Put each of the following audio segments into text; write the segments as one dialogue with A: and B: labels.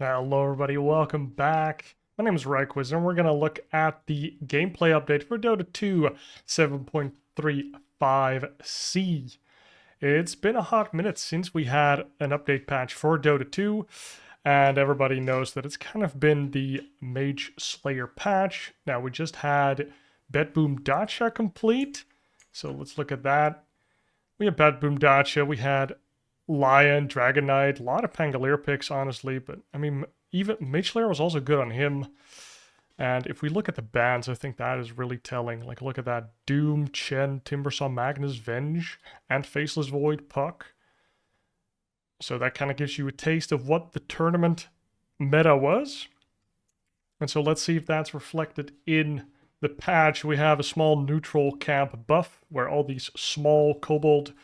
A: Hello everybody, welcome back. My name is Ryquiz and we're going to look at the gameplay update for Dota 2 7.35C. It's been a hot minute since we had an update patch for Dota 2, and everybody knows that it's kind of been the Mageslayer patch. Now we just had Bedboom Dacha complete, so let's look at that. We had Bedboom Dacha, we had Lion, Dragon Knight, a lot of Pangolier picks, honestly, but I mean, even Mageslayer was also good on him. And if we look at the bans, I think that is really telling. Like, look at that. Doom, Chen, Timbersaw, Magnus, Venge, and Faceless Void, Puck. So that kind of gives you a taste of what the tournament meta was. And so let's see if that's reflected in the patch. We have a small neutral camp buff where all these small kobold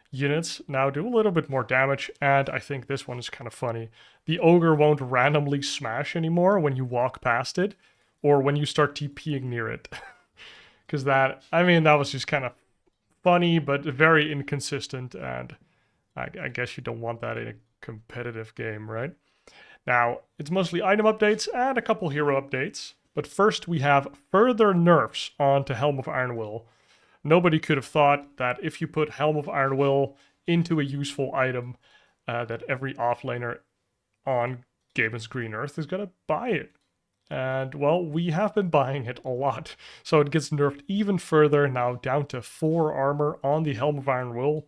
A: units now do a little bit more damage, and I think this one is kind of funny. The ogre won't randomly smash anymore when you walk past it or when you start TPing near it. Because that was just kind of funny but very inconsistent, and I guess you don't want that in a competitive game, right? Now, it's mostly item updates and a couple hero updates, but first we have further nerfs onto Helm of Ironwill. Nobody could have thought that if you put Helm of Ironwill into a useful item, that every offlaner on Gaben's Green Earth is going to buy it. And, well, we have been buying it a lot. So it gets nerfed even further, now down to 4 armor on the Helm of Ironwill.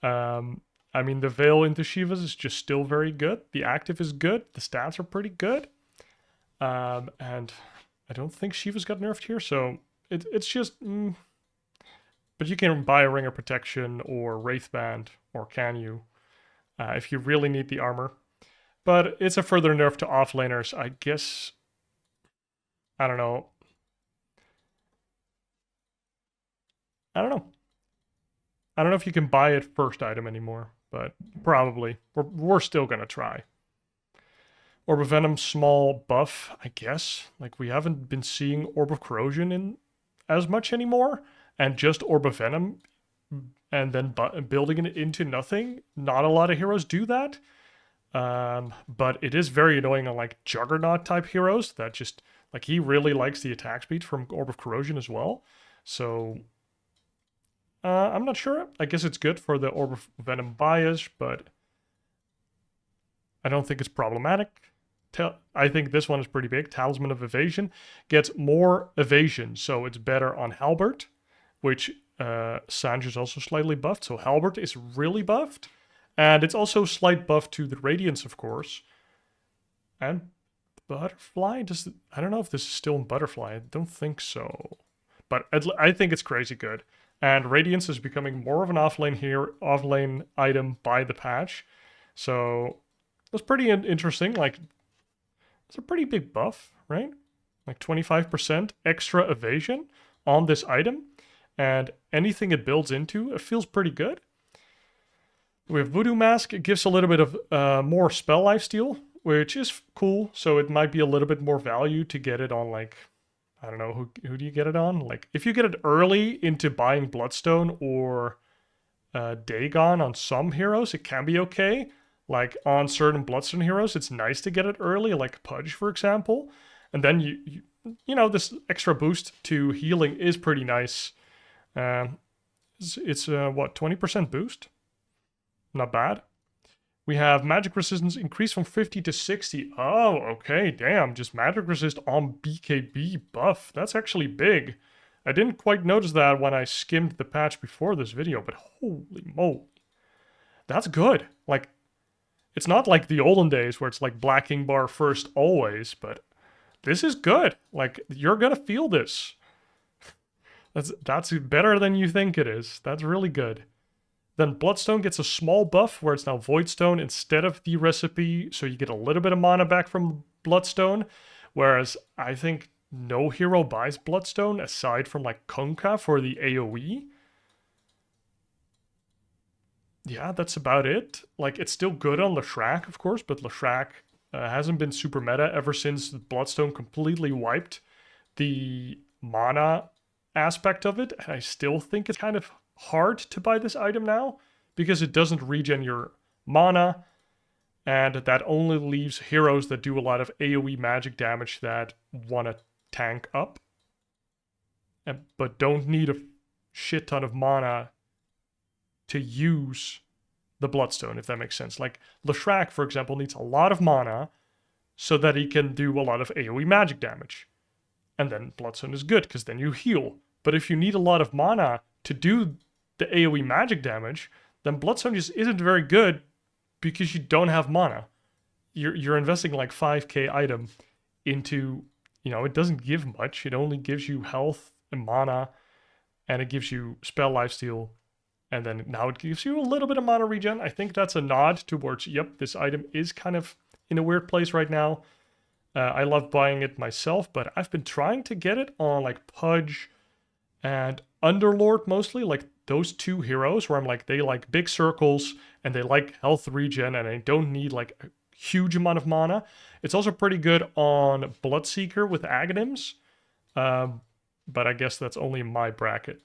A: I mean, the Veil into Shivas is just still very good. The active is good. The stats are pretty good. And I don't think Shivas got nerfed here, so it's just... But you can buy a Ring of Protection or Wraithband, or can you, if you really need the armor. But it's a further nerf to offlaners, I guess. I don't know. I don't know if you can buy it first item anymore, but probably. We're still going to try. Orb of Venom, small buff, I guess. Like, we haven't been seeing Orb of Corrosion in as much anymore. And just Orb of Venom and then building it into nothing. Not a lot of heroes do that. But it is very annoying on like Juggernaut type heroes that just, like, he really likes the attack speed from Orb of Corrosion as well. So I'm not sure. I guess it's good for the Orb of Venom bias, but I don't think it's problematic. I think this one is pretty big. Talisman of Evasion gets more evasion, so it's better on Halbert, which Sanj is also slightly buffed, so Halbert is really buffed. And it's also slight buff to the Radiance, of course. And Butterfly, I don't know if this is still in Butterfly, I don't think so. But I think it's crazy good. And Radiance is becoming more of an offlane item by the patch. So that's pretty interesting. Like, it's a pretty big buff, right? Like 25% extra evasion on this item. And anything it builds into, it feels pretty good. We have Voodoo Mask. It gives a little bit of more spell lifesteal, which is cool. So it might be a little bit more value to get it on, like, I don't know, who do you get it on? Like, if you get it early into buying Bloodstone or Dagon on some heroes, it can be okay. Like, on certain Bloodstone heroes, it's nice to get it early, like Pudge, for example. And then, you know, this extra boost to healing is pretty nice. It's what, 20% boost? Not bad. We have magic resistance increased from 50 to 60. Oh, okay, damn. Just magic resist on BKB buff. That's actually big. I didn't quite notice that when I skimmed the patch before this video, but holy moly. That's good. Like, it's not like the olden days where it's like Black King bar first always, but this is good. Like, you're gonna feel this. That's better than you think it is. That's really good. Then Bloodstone gets a small buff where it's now Voidstone instead of the recipe, so you get a little bit of mana back from Bloodstone. Whereas I think no hero buys Bloodstone aside from like Kunkka for the AoE. Yeah, that's about it. Like, it's still good on Leshrac, of course, but Leshrac hasn't been super meta ever since Bloodstone completely wiped the mana aspect of it. And I still think it's kind of hard to buy this item now because it doesn't regen your mana and that only leaves heroes that do a lot of AoE magic damage that want to tank up, but don't need a shit ton of mana to use the Bloodstone, if that makes sense. Like Leshrac, for example, needs a lot of mana so that he can do a lot of AoE magic damage. And then Bloodstone is good, because then you heal. But if you need a lot of mana to do the AoE magic damage, then Bloodstone just isn't very good because you don't have mana. You're investing like 5k item into, it doesn't give much. It only gives you health and mana, and it gives you spell lifesteal, and then now it gives you a little bit of mana regen. I think that's a nod towards, yep, this item is kind of in a weird place right now. I love buying it myself, but I've been trying to get it on like Pudge and Underlord mostly, like those two heroes where I'm like, they like big circles and they like health regen and they don't need like a huge amount of mana. It's also pretty good on Bloodseeker with Aghanims, but I guess that's only my bracket.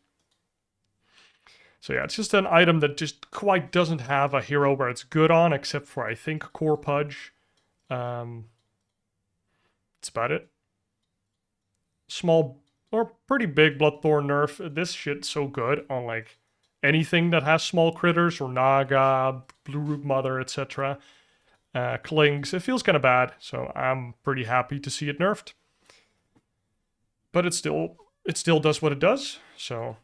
A: So yeah, it's just an item that just quite doesn't have a hero where it's good on, except for, I think, Core Pudge. That's about it. Small or pretty big Bloodthorn nerf. This shit's so good on like anything that has small critters or Naga, Blue Root Mother, etc. Klings. It feels kind of bad, so I'm pretty happy to see it nerfed. But it still does what it does, so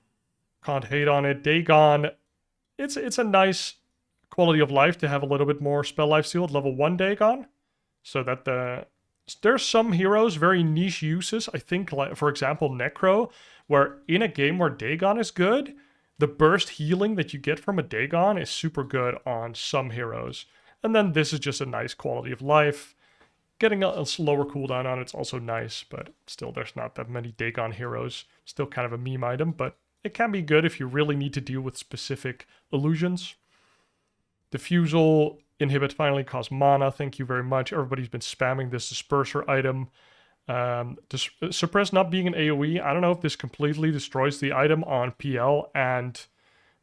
A: can't hate on it. Dagon, it's a nice quality of life to have a little bit more spell lifesteal at level 1 Dagon, so that there's some heroes, very niche uses, I think, like, for example, Necro, where in a game where Dagon is good, the burst healing that you get from a Dagon is super good on some heroes. And then this is just a nice quality of life. Getting a slower cooldown on it's also nice, but still there's not that many Dagon heroes. Still kind of a meme item, but it can be good if you really need to deal with specific illusions. Diffusal inhibit finally costs mana. Thank you very much. Everybody's been spamming this disperser item. Suppress not being an AoE. I don't know if this completely destroys the item on PL and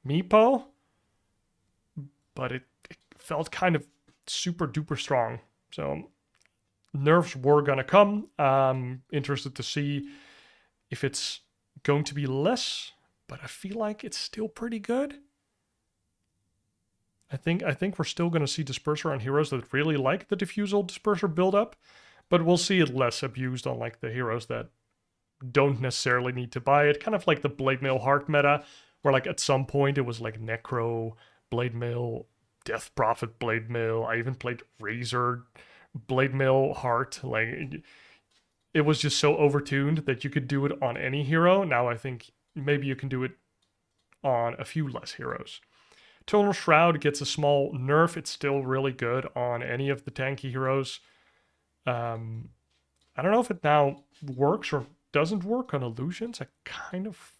A: Meepo, but it felt kind of super duper strong. So nerfs were gonna come. Interested to see if it's going to be less, but I feel like it's still pretty good. I think we're still going to see Disperser on heroes that really like the Diffusal Disperser build-up, but we'll see it less abused on like the heroes that don't necessarily need to buy it. Kind of like the Blade Mail Heart meta, where like at some point it was like Necro, Blade Mail, Death Prophet, Blade Mail. I even played Razor, Blade Mail Heart. Like it was just so overtuned that you could do it on any hero. Now I think maybe you can do it on a few less heroes. Tonal Shroud gets a small nerf. It's still really good on any of the tanky heroes. I don't know if it now works or doesn't work on illusions. I'm kind of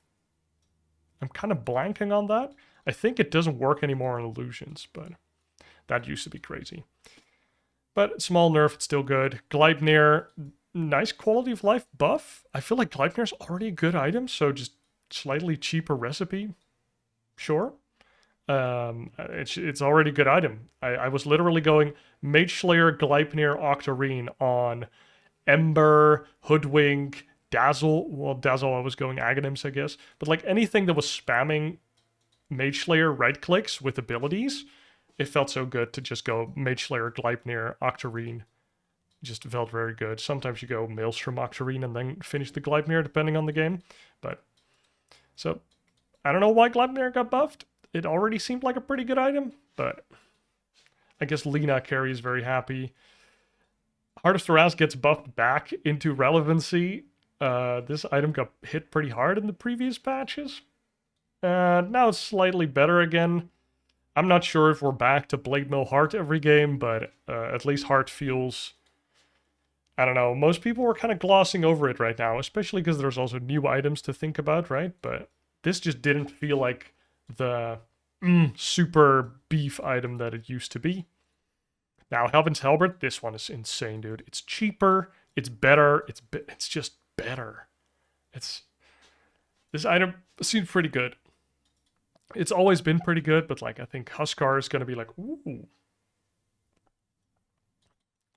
A: blanking on that. I think it doesn't work anymore on illusions, but that used to be crazy. But small nerf, it's still good. Gleipnir, nice quality of life buff. I feel like Gleipnir's already a good item, so just slightly cheaper recipe. Sure. It's already a good item. I was literally going Mageslayer, Gleipnir, Octarine on Ember, Hoodwink, Dazzle. Well, Dazzle I was going Aghanims, I guess. But like anything that was spamming Mageslayer right clicks with abilities, it felt so good to just go Mageslayer, Gleipnir, Octarine. Just felt very good. Sometimes you go Maelstrom, Octarine, and then finish the Gleipnir depending on the game. But so I don't know why Gleipnir got buffed. It already seemed like a pretty good item, but I guess Lena Carey is very happy. Heart of Thoraz gets buffed back into relevancy. This item got hit pretty hard in the previous patches. Now it's slightly better again. I'm not sure if we're back to Blade Mill Heart every game, but at least Heart feels... I don't know, most people are kind of glossing over it right now, especially because there's also new items to think about, right? But this just didn't feel like the super beef item that it used to be. Now, Helvin's Halberd, this one is insane, dude. It's cheaper, it's better, it's just better. This item seems pretty good. It's always been pretty good, but like I think Huskar is going to be like, ooh.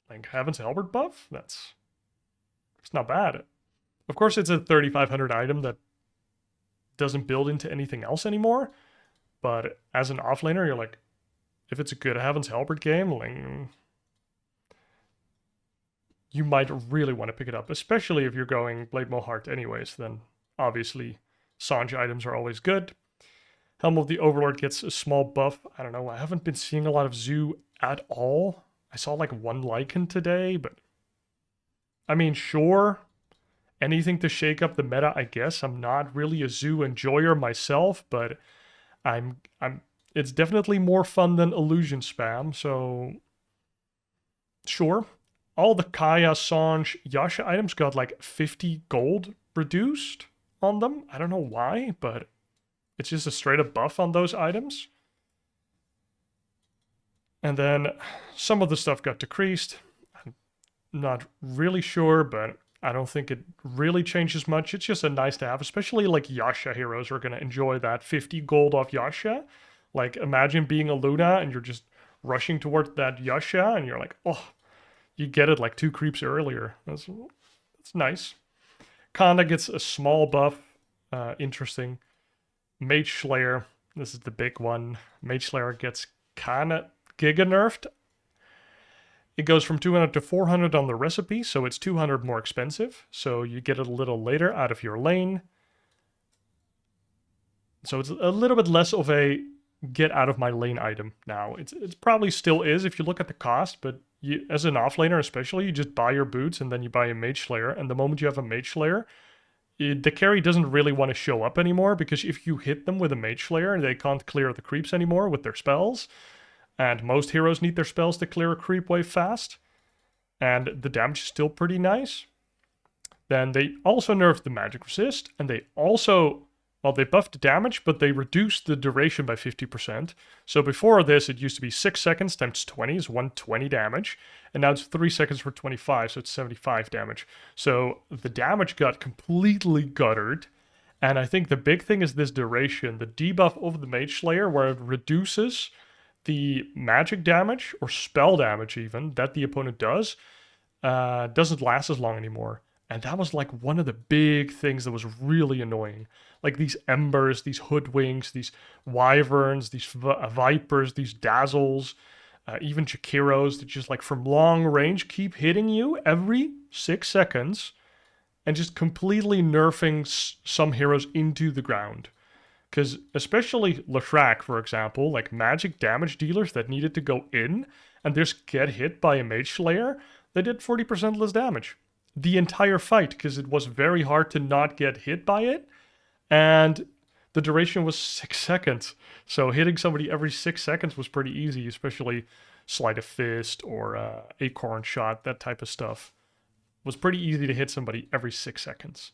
A: like Heaven's Halberd buff. It's not bad. Of course, it's a 3,500 item that doesn't build into anything else anymore. But as an offlaner, you're like, if it's a good Heaven's Halberd game, like, you might really want to pick it up, especially if you're going Blade Maul Heart anyways. Then obviously Sanj items are always good. Helm of the Overlord gets a small buff. I don't know, I haven't been seeing a lot of Zoo at all. I saw like one Lycan today, but I mean, sure, anything to shake up the meta, I guess. I'm not really a Zoo enjoyer myself, but it's definitely more fun than illusion spam, so sure. All the Kaya, Sanj, Yasha items got like 50 gold reduced on them. I don't know why, but it's just a straight up buff on those items. And then some of the stuff got decreased. I'm not really sure, but I don't think it really changes much. It's just a nice to have, especially like Yasha heroes are going to enjoy that 50 gold off Yasha. Like imagine being a Luna and you're just rushing toward that Yasha and you're like, oh, you get it like 2 creeps earlier. That's nice. Kanda gets a small buff. Interesting. Mageslayer, this is the big one. Mageslayer gets kind of giga nerfed. It goes from 200 to 400 on the recipe, so it's 200 more expensive. So you get it a little later out of your lane. So it's a little bit less of a get out of my lane item now. It probably still is if you look at the cost, but you, as an offlaner especially, you just buy your boots and then you buy a Mageslayer. And the moment you have a Mageslayer, the carry doesn't really want to show up anymore, because if you hit them with a Mageslayer, they can't clear the creeps anymore with their spells. And most heroes need their spells to clear a creep wave fast. And the damage is still pretty nice. Then they also nerfed the magic resist, and they also, well, they buffed the damage, but they reduced the duration by 50%. So before this, it used to be 6 seconds times 20 is 120 damage, and now it's 3 seconds for 25, so it's 75 damage. So the damage got completely guttered, and I think the big thing is this duration. The debuff of the Mageslayer, where it reduces the magic damage, or spell damage even, that the opponent does, doesn't last as long anymore. And that was like one of the big things that was really annoying. Like these embers, these hoodwinks, these wyverns, these vipers, these dazzles, even Jakiros that just like from long range keep hitting you every 6 seconds and just completely nerfing some heroes into the ground. Because especially Leshrac, for example, like magic damage dealers that needed to go in and just get hit by a Mageslayer, they did 40% less damage the entire fight, because it was very hard to not get hit by it, and the duration was 6 seconds. So hitting somebody every 6 seconds was pretty easy, especially Sleight of Fist or Acorn Shot, that type of stuff. It was pretty easy to hit somebody every 6 seconds.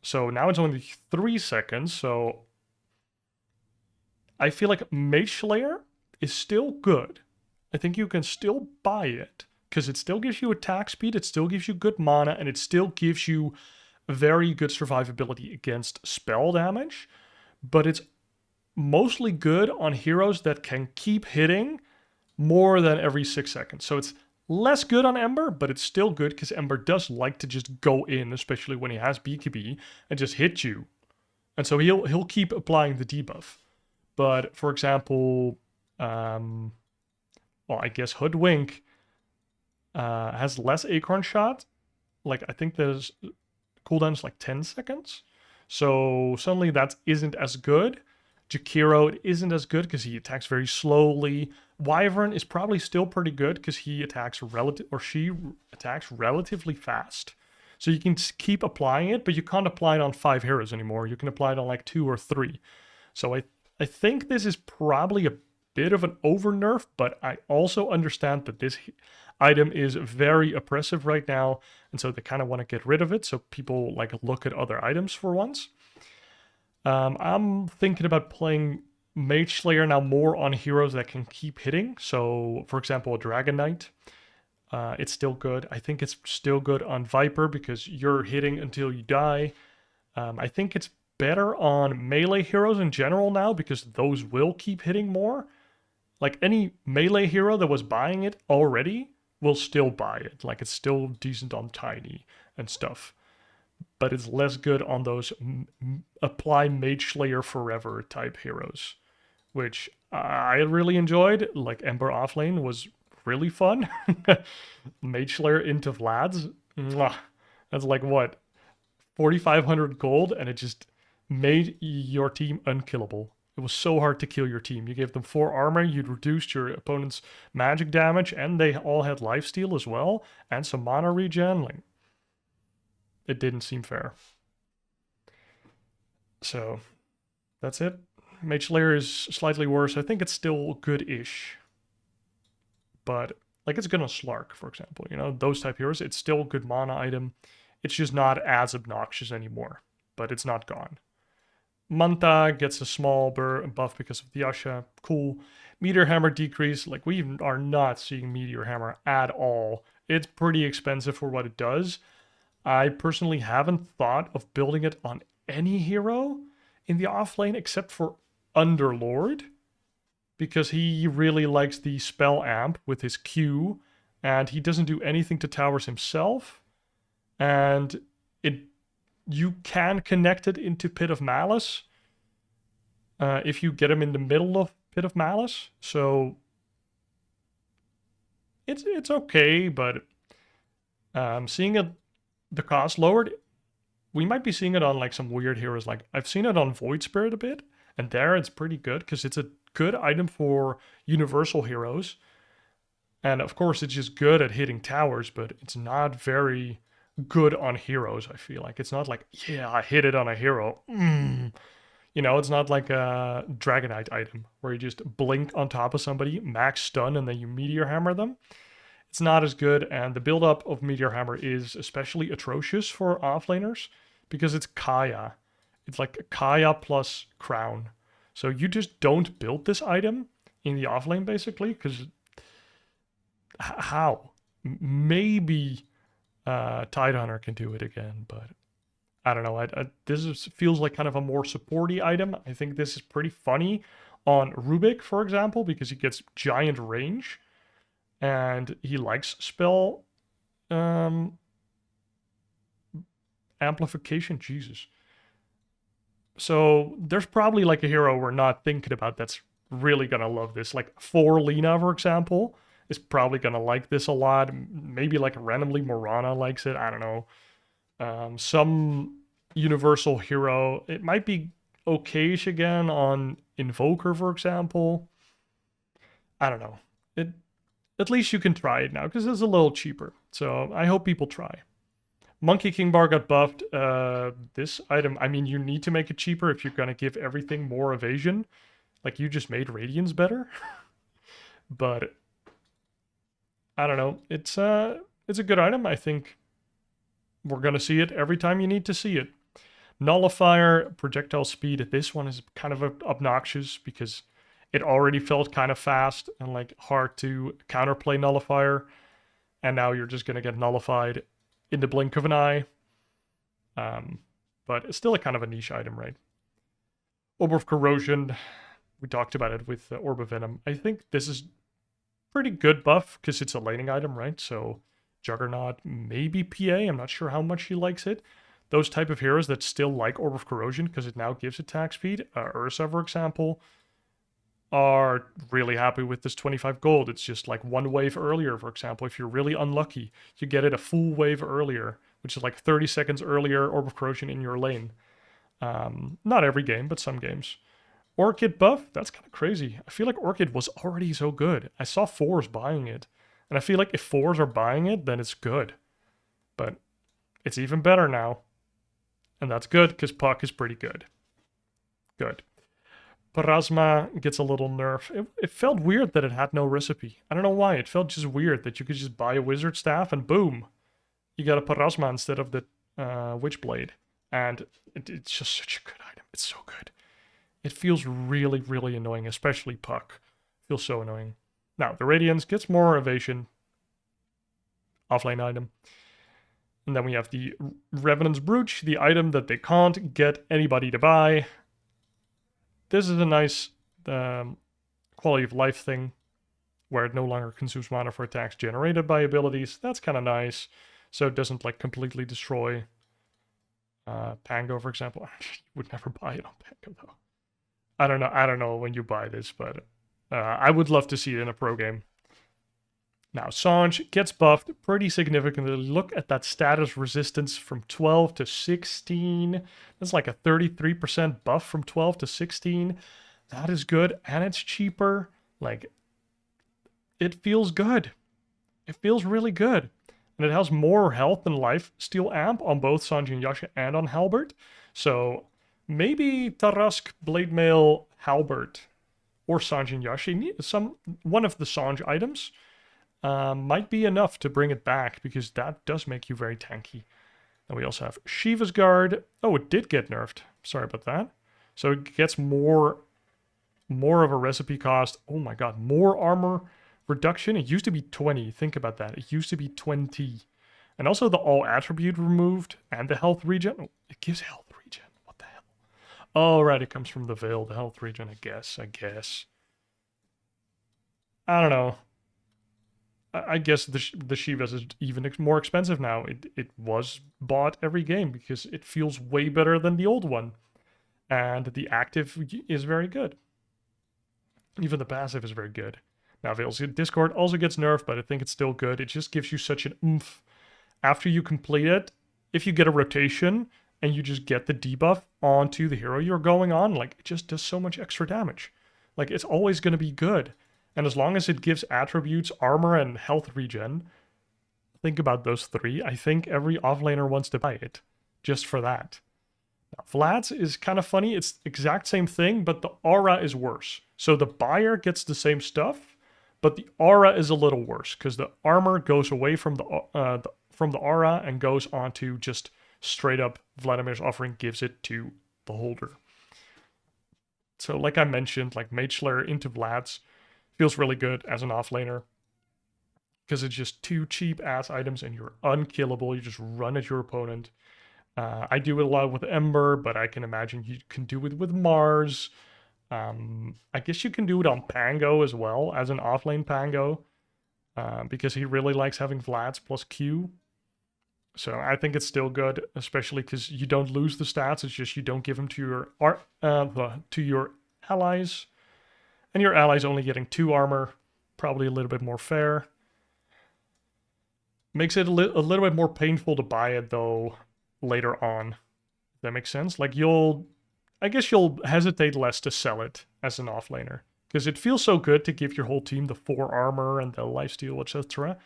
A: So now it's only 3 seconds, so I feel like Mageslayer is still good. I think you can still buy it, because it still gives you attack speed, it still gives you good mana, and it still gives you very good survivability against spell damage. But it's mostly good on heroes that can keep hitting more than every 6 seconds. So it's less good on Ember, but it's still good, because Ember does like to just go in, especially when he has BKB, and just hit you. And so he'll keep applying the debuff. But, for example, well, I guess Hoodwink has less Acorn Shot. Like, I think there's cooldown is like 10 seconds. So suddenly that isn't as good. Jakiro isn't as good because he attacks very slowly. Wyvern is probably still pretty good because he attacks she attacks relatively fast. So you can keep applying it, but you can't apply it on 5 heroes anymore. You can apply it on like 2 or 3. So I think this is probably a bit of an over nerf, but I also understand that this item is very oppressive right now, and so they kind of want to get rid of it, so people like look at other items for once. I'm thinking about playing Mageslayer now more on heroes that can keep hitting. So, for example, a Dragon Knight. It's still good. I think it's still good on Viper because you're hitting until you die. I think it's better on melee heroes in general now because those will keep hitting more. Like any melee hero that was buying it already will still buy it. Like, it's still decent on Tiny and stuff. But it's less good on those apply Mageslayer forever type heroes, which I really enjoyed. Like, Ember offlane was really fun. Mageslayer into Vlads, mwah. That's like, what, 4,500 gold, and it just made your team unkillable. It was so hard to kill your team. You gave them 4 armor, you'd reduced your opponent's magic damage, and they all had lifesteal as well, and some mana regen. Like, it didn't seem fair. So, that's it. Mageslayer is slightly worse. I think it's still good-ish. But, like, it's gonna Slark, for example. You know, those type heroes, it's still a good mana item. It's just not as obnoxious anymore. But it's not gone. Manta gets a small buff because of the Asha. Cool. Meteor Hammer decrease. Like, we are not seeing Meteor Hammer at all. It's pretty expensive for what it does. I personally haven't thought of building it on any hero in the offlane except for Underlord, because he really likes the spell amp with his Q, and he doesn't do anything to towers himself, and you can connect it into Pit of Malice if you get him in the middle of Pit of Malice, so it's okay, but seeing it, the cost lowered, we might be seeing it on like some weird heroes. Like, I've seen it on Void Spirit a bit, and there it's pretty good because it's a good item for universal heroes. And of course, it's just good at hitting towers, but it's not very good on heroes, I feel like. It's not like, yeah, I hit it on a hero. You know, it's not like a Dragonite item where you just blink on top of somebody, max stun, and then you Meteor Hammer them. It's not as good, and the build-up of Meteor Hammer is especially atrocious for offlaners because it's Kaya. It's like Kaya plus Crown. So you just don't build this item in the offlane, basically, because how? Maybe Tidehunter can do it again, but I don't know. This feels like kind of a more supporty item. I think this is pretty funny on Rubik, for example, because he gets giant range. And he likes spell amplification. Jesus. So there's probably like a hero we're not thinking about that's really gonna love this. Like Lena, for example, is probably gonna like this a lot. Maybe like randomly Morana likes it. I don't know. Some universal hero. It might be okayish again on Invoker, for example. I don't know. At least you can try it now, because it's a little cheaper. So I hope people try. Monkey King Bar got buffed. This item, I mean, you need to make it cheaper if you're going to give everything more evasion. Like, you just made Radiance better. But, I don't know. It's a good item. I think we're going to see it every time you need to see it. Nullifier, projectile speed. This one is kind of obnoxious because it already felt kind of fast and like hard to counterplay Nullifier, and now you're just gonna get nullified in the blink of an eye. But it's still a kind of a niche item, right? Orb of Corrosion, we talked about it with Orb of Venom. I think this is pretty good buff because it's a laning item, right? So Juggernaut, maybe PA, I'm not sure how much he likes it. Those type of heroes that still like Orb of Corrosion because it now gives attack speed, Ursa, for example, are really happy with this 25 gold. It's just like one wave earlier, for example. If you're really unlucky, you get it a full wave earlier, which is like 30 seconds earlier Orb of Corrosion in your lane. Not every game, but some games. Orchid buff, that's kind of crazy. I feel like Orchid was already so good. I saw 4s buying it, and I feel like if 4s are buying it, then it's good. But it's even better now. And that's good, because Puck is pretty good. Good. Parasma gets a little nerf. It felt weird that it had no recipe. I don't know why. It felt just weird that you could just buy a wizard staff and boom, you got a Parasma instead of the Witchblade. And it's just such a good item. It's so good. It feels really, really annoying, especially Puck. It feels so annoying. Now, the Radiance gets more evasion. Offlane item. And then we have the Revenant's Brooch, the item that they can't get anybody to buy. This is a nice quality of life thing. where it no longer consumes mana for attacks generated by abilities. That's kind of nice. So it doesn't like completely destroy Pango, for example. You would never buy it on Pango though. I don't know when you buy this, but I would love to see it in a pro game. Now, Sange gets buffed pretty significantly. Look at that status resistance from 12 to 16. That's like a 33% buff from 12 to 16. That is good, and it's cheaper. Like, it feels good. It feels really good. And it has more health than life steal amp on both Sange and Yasha and on Halberd. So maybe Tarask, Blade Mail, Halberd, or Sange and Yasha, one of the Sange items might be enough to bring it back, because that does make you very tanky. And we also have Shivas Guard. Oh, it did get nerfed. Sorry about that. So it gets more of a recipe cost. Oh my god, more armor reduction. It used to be 20. Think about that. It used to be 20. And also the all attribute removed and the health regen. Oh, it gives health regen. What the hell? Oh, right. It comes from the Veil, the health regen, I guess. I don't know. I guess the Shivas is even more expensive now. It was bought every game because it feels way better than the old one. And the active is very good. Even the passive is very good. Now, Veil's Discord also gets nerfed, but I think it's still good. It just gives you such an oomph. After you complete it, if you get a rotation and you just get the debuff onto the hero you're going on, like, it just does so much extra damage. Like, it's always going to be good. And as long as it gives attributes, armor, and health regen, think about those three. I think every offlaner wants to buy it just for that. Now, Vlads is kind of funny. It's the exact same thing, but the aura is worse. So the buyer gets the same stuff, but the aura is a little worse because the armor goes away from the aura and goes onto just straight up Vladimir's offering, gives it to the holder. So like I mentioned, like Mageslayer into Vlads feels really good as an offlaner because it's just two cheap ass items and you're unkillable. You just run at your opponent. I do it a lot with Ember, but I can imagine you can do it with Mars. I guess you can do it on Pango as well as an offlane Pango because he really likes having Vlads plus Q. So I think it's still good, especially because you don't lose the stats. It's just you don't give them to your allies. And your allies only getting 2 armor, probably a little bit more fair. Makes it a little bit more painful to buy it, though, later on. If that makes sense? Like, I guess you'll hesitate less to sell it as an offlaner. Because it feels so good to give your whole team the 4 armor and the lifesteal, etc.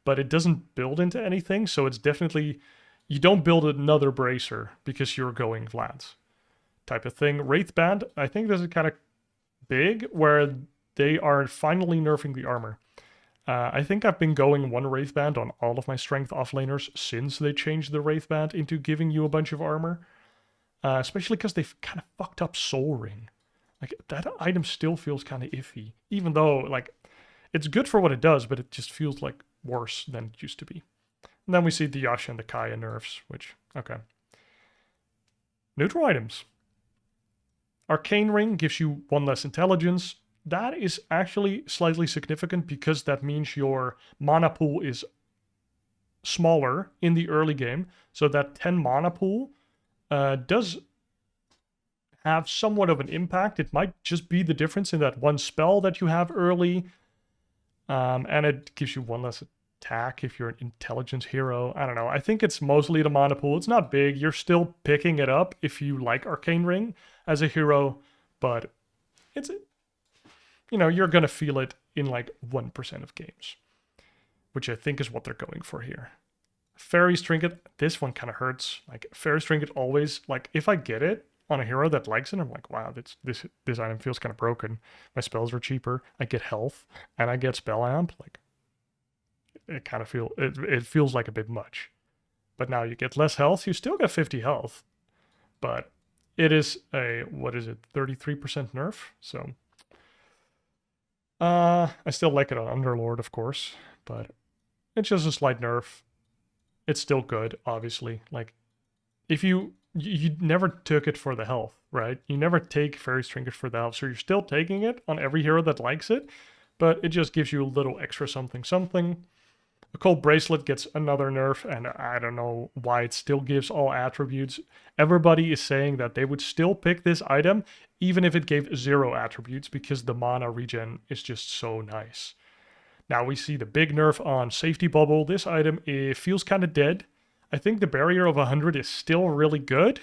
A: But it doesn't build into anything, so it's definitely... You don't build another bracer because you're going Vlads. Type of thing. Wraithband, I think this is kind of big, where they are finally nerfing the armor. I think I've been going one Wraithband on all of my strength offlaners since they changed the Wraithband into giving you a bunch of armor. Especially because they've kind of fucked up Soul Ring. Like, that item still feels kind of iffy. Even though, like, it's good for what it does, but it just feels, like, worse than it used to be. And then we see the Yasha and the Kaya nerfs, which, okay. Neutral items. Arcane Ring gives you 1 less intelligence. That is actually slightly significant because that means your mana pool is smaller in the early game. So that 10 mana pool does have somewhat of an impact. It might just be the difference in that 1 spell that you have early. And it gives you 1 less attack if you're an intelligence hero. I don't know. I think it's mostly the mana pool. It's not big. You're still picking it up if you like Arcane Ring as a hero, but it's, you know, you're gonna feel it in like 1% of games, which I think is what they're going for here. Fairy's Trinket, this one kind of hurts. Like, Fairy's Trinket always, like, if I get it on a hero that likes it, I'm like, wow, this item feels kind of broken. My spells are cheaper. I get health and I get spell amp. Like, it kind of feels like a bit much. But now you get less health. You still get 50 health, but it is a, what is it, 33% nerf? So, I still like it on Underlord, of course, but it's just a slight nerf. It's still good, obviously. Like, if you never took it for the health, right? You never take Fairy's Trinket for the health, so you're still taking it on every hero that likes it, but it just gives you a little extra something something. The Cold Bracelet gets another nerf, and I don't know why it still gives all attributes. Everybody is saying that they would still pick this item even if it gave 0 attributes because the mana regen is just so nice. Now we see the big nerf on Safety Bubble. This item, it feels kind of dead. I think the barrier of 100 is still really good,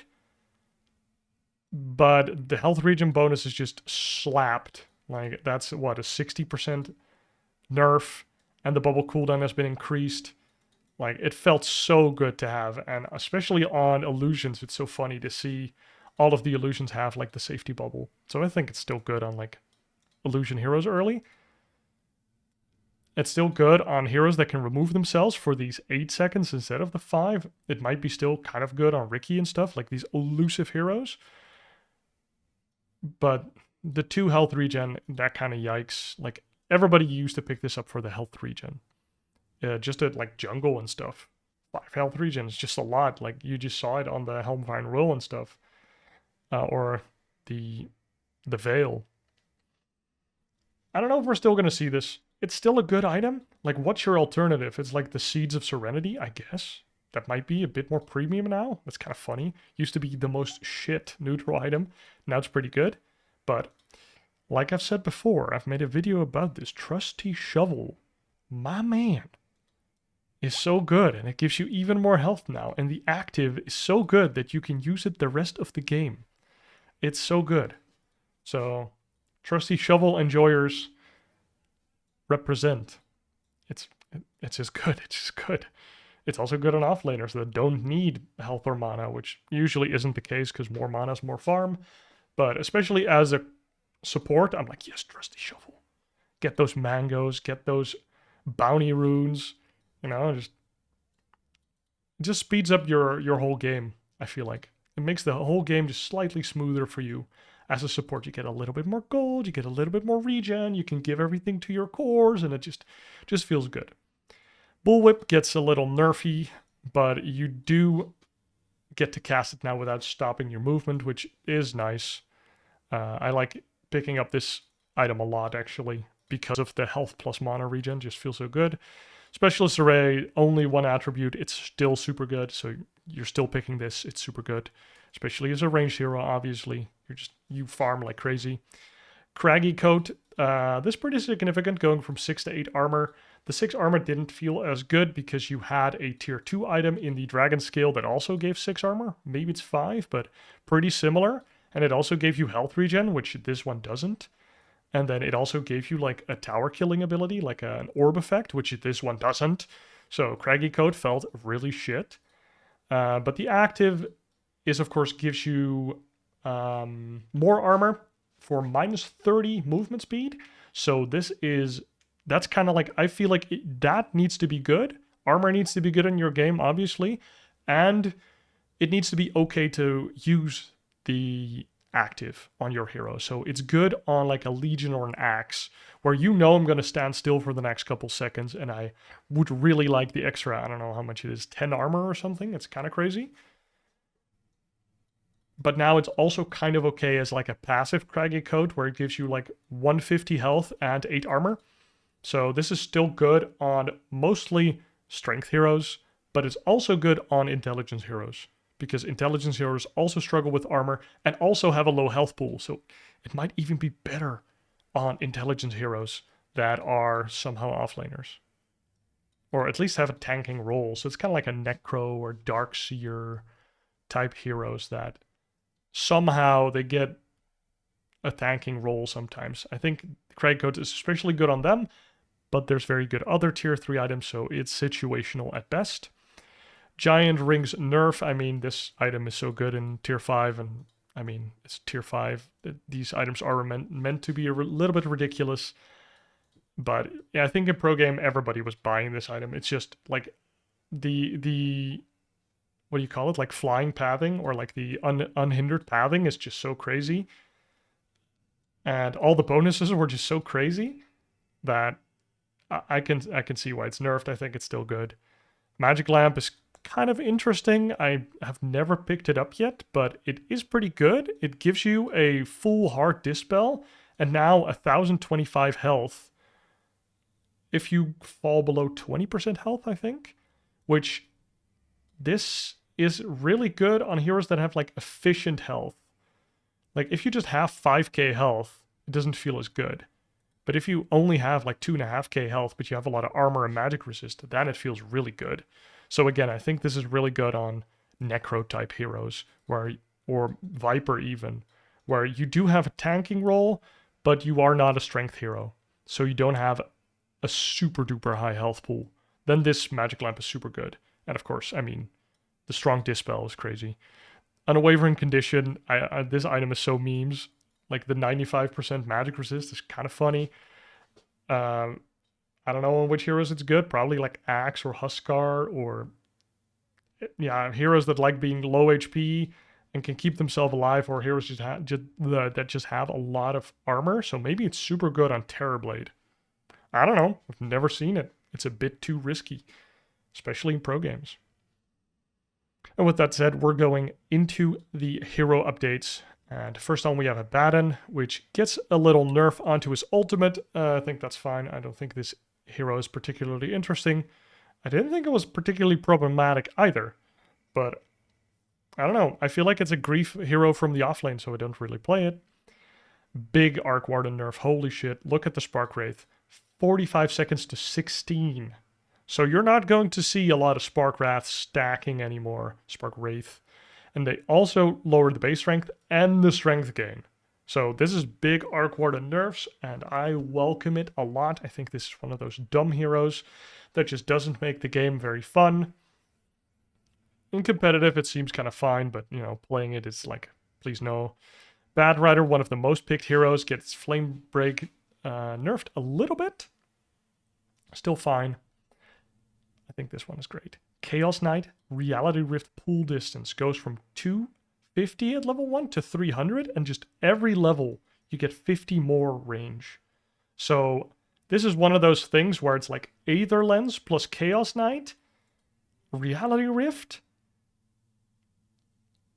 A: but the health regen bonus is just slapped. Like, that's what, a 60% nerf, and the bubble cooldown has been increased. Like, it felt so good to have, and especially on illusions, it's so funny to see all of the illusions have, like, the safety bubble. So I think it's still good on, like, illusion heroes early. It's still good on heroes that can remove themselves for these 8 seconds instead of the 5. It might be still kind of good on Ricky and stuff, like these elusive heroes. But the 2 health regen, that kind of yikes. Like, everybody used to pick this up for the health regen. Just at, like, jungle and stuff. 5 health regen is just a lot. Like, you just saw it on the Helmvine Roll and stuff. Or the Veil. I don't know if we're still going to see this. It's still a good item. Like, what's your alternative? It's like the Seeds of Serenity, I guess. That might be a bit more premium now. That's kind of funny. Used to be the most shit neutral item. Now it's pretty good. But, like I've said before, I've made a video about this. Trusty Shovel, my man, is so good. And it gives you even more health now. And the active is so good that you can use it the rest of the game. It's so good. So, Trusty Shovel enjoyers, represent. It's just good. It's just good. It's also good on offlaners that don't need health or mana, which usually isn't the case because more mana is more farm. But especially as a support, I'm like, yes, Trusty Shovel. Get those mangoes, get those bounty runes. You know, it just speeds up your whole game, I feel like. It makes the whole game just slightly smoother for you. As a support, you get a little bit more gold, you get a little bit more regen, you can give everything to your cores, and it just feels good. Bullwhip gets a little nerfy, but you do get to cast it now without stopping your movement, which is nice. I like picking up this item a lot, actually, because of the health plus mana regen, just feels so good. Specialist Array, only 1 attribute, it's still super good, so you're still picking this, it's super good. Especially as a ranged hero, obviously. You farm like crazy. Craggy Coat, this is pretty significant, going from 6 to 8 armor. The 6 armor didn't feel as good because you had a tier 2 item in the dragon scale that also gave 6 armor. Maybe it's 5, but pretty similar. And it also gave you health regen, which this one doesn't. And then it also gave you like a tower killing ability, like an orb effect, which this one doesn't. So Craggy Coat felt really shit. But the active is, of course, gives you more armor for minus 30 movement speed. So that's kind of like, I feel like that needs to be good. Armor needs to be good in your game, obviously. And it needs to be okay to use the active on your hero. So it's good on like a Legion or an Axe, where you know I'm going to stand still for the next couple seconds, and I would really like the extra, I don't know how much it is, 10 armor or something. It's kind of crazy. But now it's also kind of okay as like a passive Craggy Coat, where it gives you like 150 health and 8 armor. So this is still good on mostly strength heroes, but it's also good on intelligence heroes, because intelligence heroes also struggle with armor and also have a low health pool. So it might even be better on intelligence heroes that are somehow offlaners, or at least have a tanking role. So it's kind of like a Necro or Darkseer type heroes that somehow they get a tanking role sometimes. I think Craggy Coat is especially good on them, but there's very good other tier 3 items, so it's situational at best. Giant Rings nerf, I mean, this item is so good in tier 5, and I mean, it's tier 5. These items are meant to be a little bit ridiculous, but yeah, I think in pro game, everybody was buying this item. It's just like the what do you call it? Like flying pathing, or like the unhindered pathing is just so crazy. And all the bonuses were just so crazy that I can see why it's nerfed. I think it's still good. Magic Lamp is kind of interesting. I have never picked it up yet, but it is pretty good. It gives you a full heart dispel and now 1025 health if you fall below 20% health, I think, which this is really good on heroes that have like efficient health. Like if you just have 5k health, it doesn't feel as good. But if you only have like 2.5k health, but you have a lot of armor and magic resist, then it feels really good. So again, I think this is really good on Necro type heroes, or Viper even, where you do have a tanking role, but you are not a strength hero. So you don't have a super duper high health pool. Then this magic lamp is super good. And of course, I mean, the strong dispel is crazy. Unwavering condition, this item is so memes. Like the 95% magic resist is kind of funny. I don't know on which heroes it's good. Probably like Axe or Huskar, or yeah, heroes that like being low HP and can keep themselves alive, or heroes that just have a lot of armor. So maybe it's super good on Terrorblade. I don't know. I've never seen it. It's a bit too risky, especially in pro games. And with that said, we're going into the hero updates. And first on, we have a Baden, which gets a little nerf onto his ultimate. I think that's fine. I don't think this hero is particularly interesting. I didn't think it was particularly problematic either. But I don't know. I feel like it's a grief hero from the offlane, so I don't really play it. Big Arc Warden nerf. Holy shit. Look at the Spark Wraith. 45 seconds to 16. So you're not going to see a lot of Spark Wrath stacking anymore. Spark Wraith. And they also lowered the base strength and the strength gain. So this is big Arc Warden nerfs, and I welcome it a lot. I think this is one of those dumb heroes that just doesn't make the game very fun. In competitive, it seems kind of fine, but, you know, playing it is like, please no. Bad Rider, one of the most picked heroes, gets Flame Break nerfed a little bit. Still fine. I think this one is great. Chaos Knight, Reality Rift pool distance goes from 250 at level 1 to 300, and just every level you get 50 more range. So this is one of those things where it's like Aether Lens plus Chaos Knight, Reality Rift.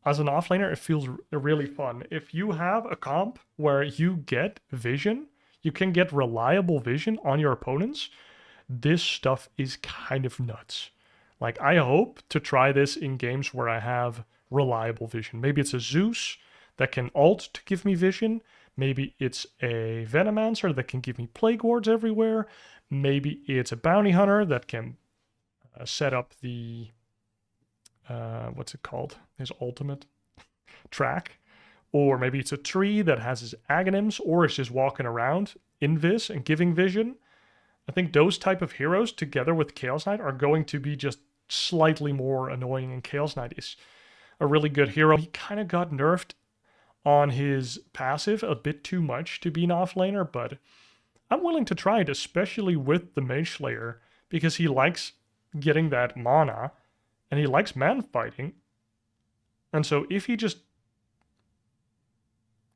A: As an offlaner, it feels really fun. If you have a comp where you get vision, you can get reliable vision on your opponents, this stuff is kind of nuts. Like, I hope to try this in games where I have reliable vision. Maybe it's a Zeus that can ult to give me vision. Maybe it's a Venomancer that can give me Plague Wards everywhere. Maybe it's a Bounty Hunter that can set up the... what's it called? His ultimate track. Or maybe it's a tree that has his Aghanims, or it's just walking around invis and giving vision. I think those type of heroes together with Chaos Knight are going to be just slightly more annoying, and Chaos Knight is a really good hero. He kind of got nerfed on his passive a bit too much to be an offlaner, but I'm willing to try it, especially with the Mageslayer, because he likes getting that mana, and he likes man fighting. And so if he just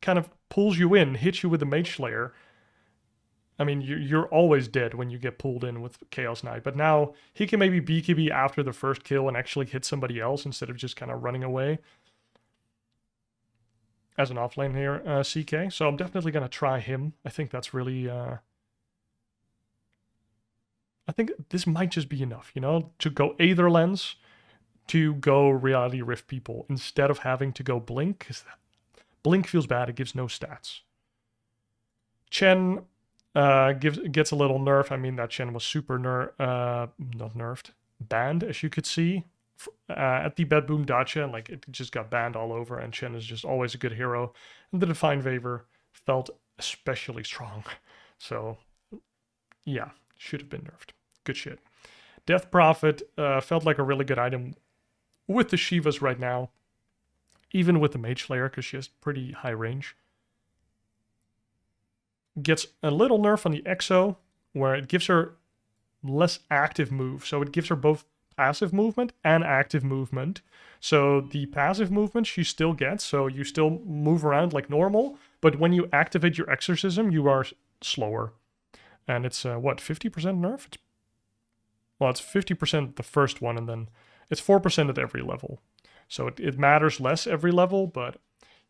A: kind of pulls you in, hits you with the Mageslayer, I mean, you're always dead when you get pulled in with Chaos Knight. But now he can maybe BKB after the first kill and actually hit somebody else instead of just kind of running away as an offlane here, CK. So I'm definitely going to try him. I think that's really... I think this might just be enough, you know, to go Aether Lens, to go Reality Rift people, instead of having to go Blink, because Blink feels bad. It gives no stats. Chen... gets a little nerf. I mean, that Chen was super not nerfed, banned, as you could see at the Bed Boom Dacha. Like, it just got banned all over, and Chen is just always a good hero. And the Divine Favor felt especially strong. So, yeah, should have been nerfed. Good shit. Death Prophet felt like a really good item with the Shivas right now, even with the Mageslayer, because she has pretty high range. Gets a little nerf on the Exo, where it gives her less active move. So it gives her both passive movement and active movement. So the passive movement she still gets, so you still move around like normal, but when you activate your exorcism, you are slower. And it's, what, 50% nerf? It's 50% the first one, and then it's 4% at every level. So it matters less every level, but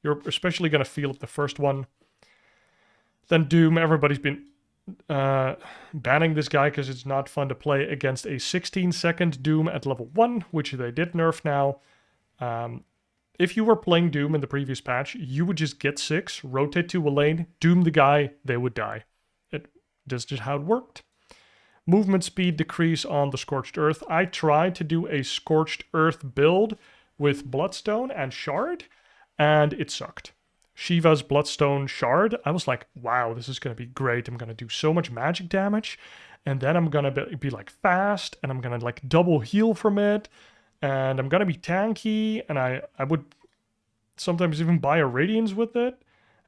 A: you're especially going to feel it the first one. Then Doom, everybody's been banning this guy because it's not fun to play against a 16-second Doom at level 1, which they did nerf now. If you were playing Doom in the previous patch, you would just get 6, rotate to a lane, Doom the guy, they would die. That's just how it worked. Movement speed decrease on the Scorched Earth. I tried to do a Scorched Earth build with Bloodstone and Shard, and it sucked. Shivas Bloodstone Shard, I was like, wow, this is going to be great. I'm going to do so much magic damage, and then I'm going to be like fast, and I'm going to like double heal from it, and I'm going to be tanky, and I would sometimes even buy a Radiance with it,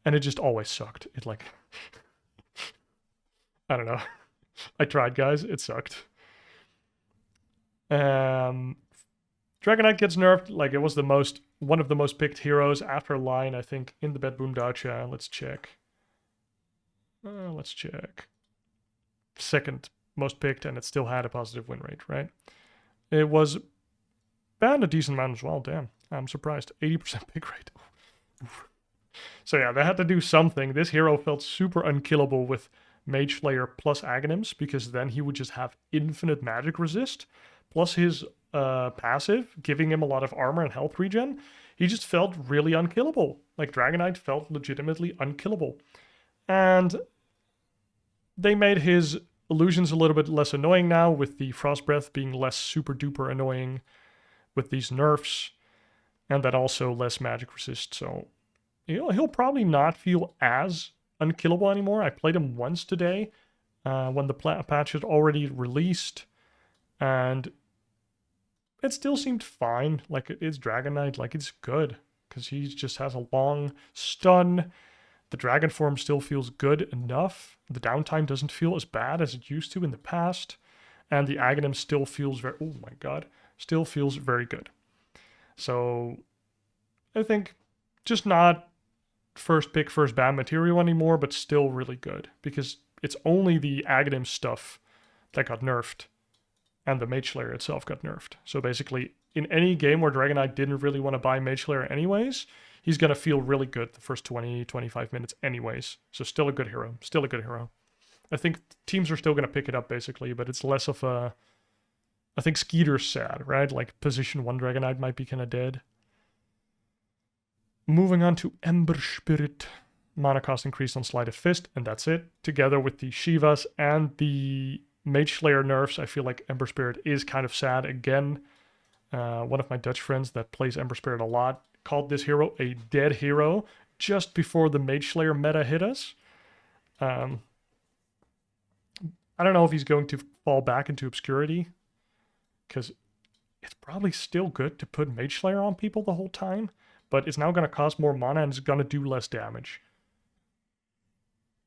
A: and it just always sucked. It like, I don't know. I tried, guys. It sucked. Dragon Knight gets nerfed. Like, it was one of the most picked heroes after Line, I think, in the Bedboom Dacha. Let's check. Let's check. Second most picked, and it still had a positive win rate, right? It was banned a decent amount as well. Damn, I'm surprised. 80% pick rate. So yeah, they had to do something. This hero felt super unkillable with Mageslayer plus Aghanims, because then he would just have infinite magic resist, plus his passive, giving him a lot of armor and health regen. He just felt really unkillable. Like, Dragon Knight felt legitimately unkillable. And they made his illusions a little bit less annoying now, with the Frost Breath being less super duper annoying with these nerfs, and then also less magic resist. So he'll probably not feel as unkillable anymore. I played him once today when the patch had already released, and it still seemed fine. Like, it's Dragon Knight, like, it's good, because he just has a long stun. The dragon form still feels good enough. The downtime doesn't feel as bad as it used to in the past, and the Aghanim still feels still feels very good. So I think just not first pick, first ban material anymore, but still really good, because it's only the Aghanim stuff that got nerfed, and the Mageslayer itself got nerfed. So basically, in any game where Dragon Knight didn't really want to buy Mageslayer anyways, he's going to feel really good the first 20, 25 minutes anyways. So still a good hero. Still a good hero. I think teams are still going to pick it up, basically, but it's less of a... I think Skeeter's sad, right? Like, position 1 Dragon Knight might be kind of dead. Moving on to Ember Spirit. Mana cost increased on Sleight of Fist, and that's it. Together with the Shivas and the Mageslayer nerfs, I feel like Ember Spirit is kind of sad again. One of my Dutch friends that plays Ember Spirit a lot called this hero a dead hero just before the Mageslayer meta hit us. I don't know if he's going to fall back into obscurity, because it's probably still good to put Mageslayer on people the whole time, but it's now going to cost more mana and it's going to do less damage.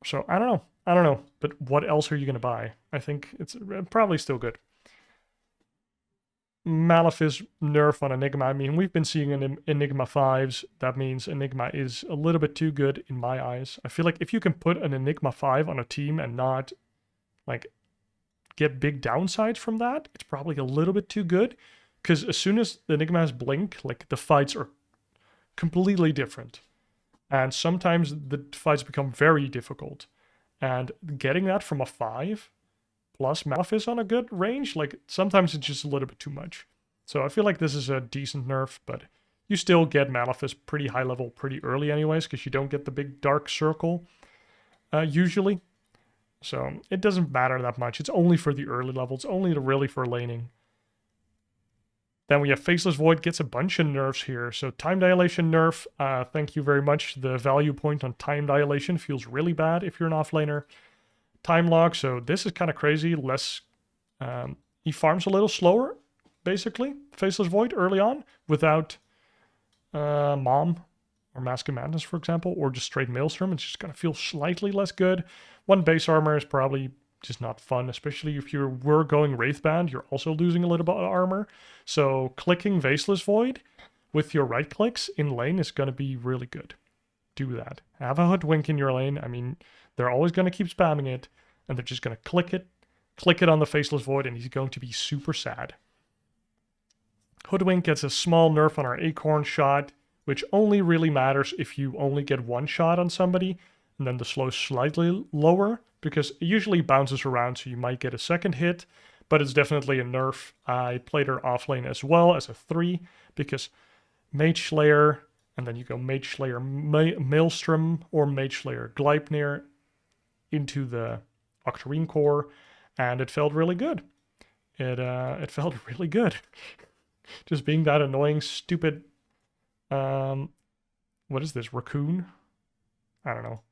A: So I don't know, but what else are you going to buy? I think it's probably still good. Malefice nerf on Enigma. I mean, we've been seeing Enigma 5s. That means Enigma is a little bit too good in my eyes. I feel like if you can put an Enigma 5 on a team and not, like, get big downsides from that, it's probably a little bit too good. Because as soon as the Enigma has Blink, like, the fights are completely different. And sometimes the fights become very difficult. And getting that from a 5 plus Malefice on a good range, like, sometimes it's just a little bit too much. So I feel like this is a decent nerf, but you still get Malefice pretty high level pretty early anyways, because you don't get the big dark circle usually. So it doesn't matter that much. It's only for the early levels, only really for laning. Then we have Faceless Void gets a bunch of nerfs here. So Time Dilation nerf, thank you very much. The value point on Time Dilation feels really bad if you're an offlaner. Time Log, so this is kind of crazy. He farms a little slower, basically, Faceless Void early on, without Mom or Mask of Madness, for example, or just straight Maelstrom. It's just going to feel slightly less good. 1 base armor is probably just not fun, especially if you were going Wraithband, you're also losing a little bit of armor. So clicking Faceless Void with your right clicks in lane is going to be really good. Do that. Have a Hoodwink in your lane. I mean, they're always going to keep spamming it, and they're just going to click it on the Faceless Void, and he's going to be super sad. Hoodwink gets a small nerf on our Acorn shot, which only really matters if you only get 1 shot on somebody, and then the slow slightly lower, because it usually bounces around, so you might get a second hit, but it's definitely a nerf. I played her offlane as well as a 3, because Mageslayer, and then you go Mageslayer Maelstrom or Mageslayer Gleipnir into the Octarine core, and it felt really good. It felt really good. Just being that annoying, stupid, what is this, raccoon? I don't know.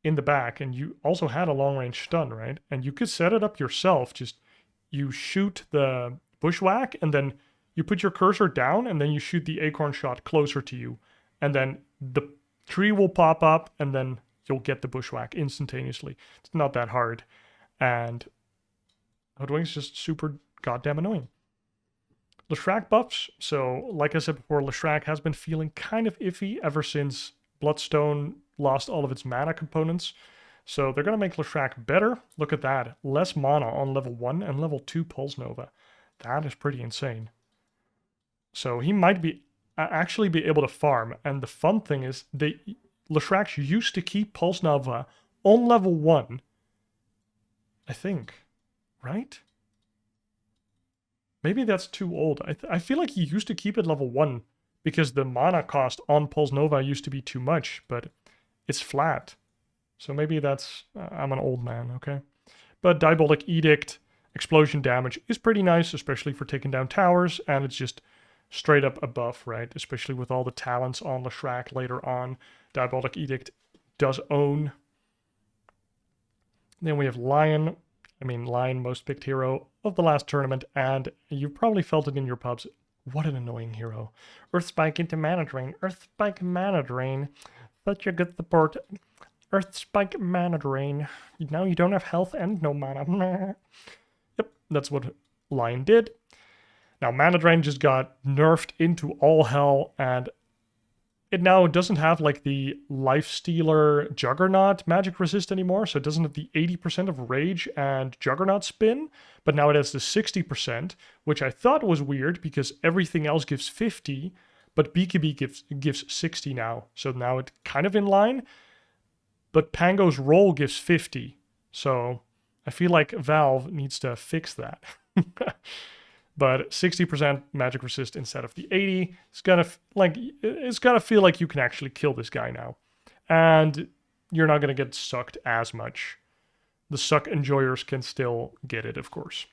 A: In the back, and you also had a long-range stun, right? And you could set it up yourself. Just you shoot the bushwhack, and then you put your cursor down, and then you shoot the acorn shot closer to you, and then the tree will pop up, and then you'll get the bushwhack instantaneously. It's not that hard, and Hoodwink's just super goddamn annoying. Leshrac buffs. So, like I said before, Leshrac has been feeling kind of iffy ever since Bloodstone lost all of its mana components. So they're going to make Leshrac better. Look at that. Less mana on level 1 and level 2 Pulse Nova. That is pretty insane. So he might be actually be able to farm. And the fun thing is, Leshrac used to keep Pulse Nova on level 1. I think. Right? Maybe that's too old. I feel like he used to keep it level 1 because the mana cost on Pulse Nova used to be too much, but it's flat. So maybe that's... I'm an old man, okay? But Diabolic Edict, explosion damage is pretty nice, especially for taking down towers, and it's just straight up a buff, right? Especially with all the talents on Leshrac later on. Diabolic Edict does own. Then we have Lion. I mean, Lion, most picked hero of the last tournament, and you've probably felt it in your pubs. What an annoying hero. Earth Spike into Mana Drain. Earth Spike Mana Drain. Such a good support. Earth Spike Mana Drain. Now you don't have health and no mana. Yep, that's what Lion did. Now, Mana Drain just got nerfed into all hell, and it now doesn't have like the Lifestealer Juggernaut magic resist anymore, so it doesn't have the 80% of Rage and Juggernaut spin, but now it has the 60%, which I thought was weird because everything else gives 50, but BKB gives 60 now, so now it's kind of in line, but Pango's Roll gives 50, so I feel like Valve needs to fix that. But 60% magic resist instead of the 80. It's gotta feel like you can actually kill this guy now. And you're not gonna get sucked as much. The suck enjoyers can still get it, of course.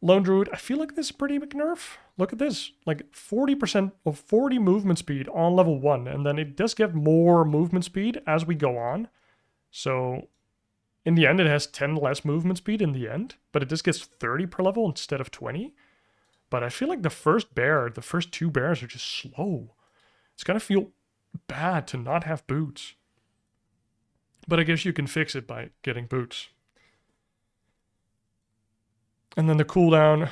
A: Lone Druid, I feel like this is a pretty big nerf. Look at this. Like 40% of 40 movement speed on level 1. And then it does get more movement speed as we go on. So in the end, it has 10 less movement speed in the end, but it just gets 30 per level instead of 20. But I feel like the first two bears are just slow. It's gonna feel bad to not have boots. But I guess you can fix it by getting boots. And then the cooldown.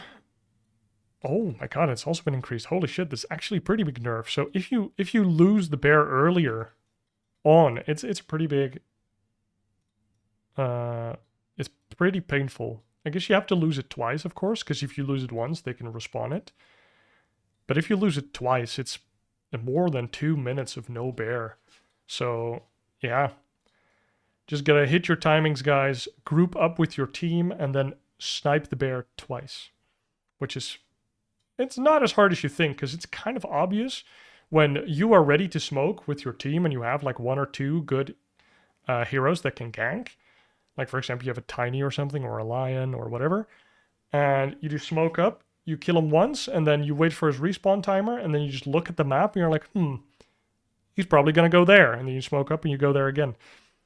A: Oh my god, it's also been increased. Holy shit, this is actually a pretty big nerf. So if you lose the bear earlier on, it's pretty big. It's pretty painful. I guess you have to lose it twice, of course, because if you lose it once, they can respawn it. But if you lose it twice, it's more than 2 minutes of no bear. So, yeah. Just gotta hit your timings, guys. Group up with your team, and then snipe the bear twice. Which is... It's not as hard as you think, because it's kind of obvious when you are ready to smoke with your team and you have like 1 or 2 good heroes that can gank. Like, for example, you have a Tiny or something, or a Lion, or whatever. And you just smoke up, you kill him once, and then you wait for his respawn timer, and then you just look at the map, and you're like, he's probably going to go there. And then you smoke up, and you go there again.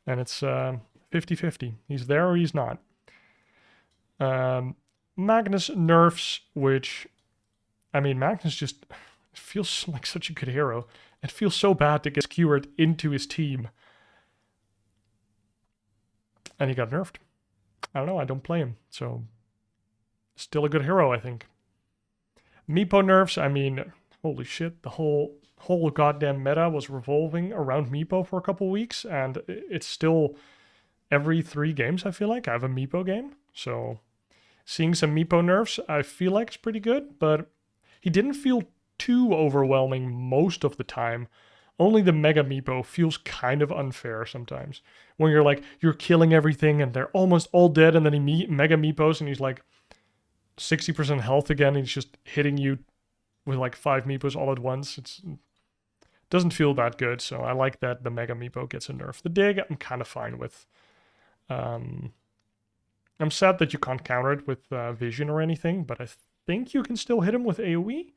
A: And it's 50-50. He's there or he's not. Magnus nerfs, which... I mean, Magnus just feels like such a good hero. It feels so bad to get skewered into his team. And he got nerfed. I don't know, I don't play him, so... Still a good hero, I think. Meepo nerfs, I mean, holy shit, the whole goddamn meta was revolving around Meepo for a couple weeks, and it's still every 3 games, I feel like, I have a Meepo game. So, seeing some Meepo nerfs, I feel like it's pretty good, but he didn't feel too overwhelming most of the time. Only the Mega Meepo feels kind of unfair sometimes. When you're like, you're killing everything and they're almost all dead, and then he Mega Meepos and he's like 60% health again, and he's just hitting you with like 5 Meepos all at once. It doesn't feel that good, so I like that the Mega Meepo gets a nerf. The dig, I'm kind of fine with. I'm sad that you can't counter it with vision or anything, but I think you can still hit him with AoE.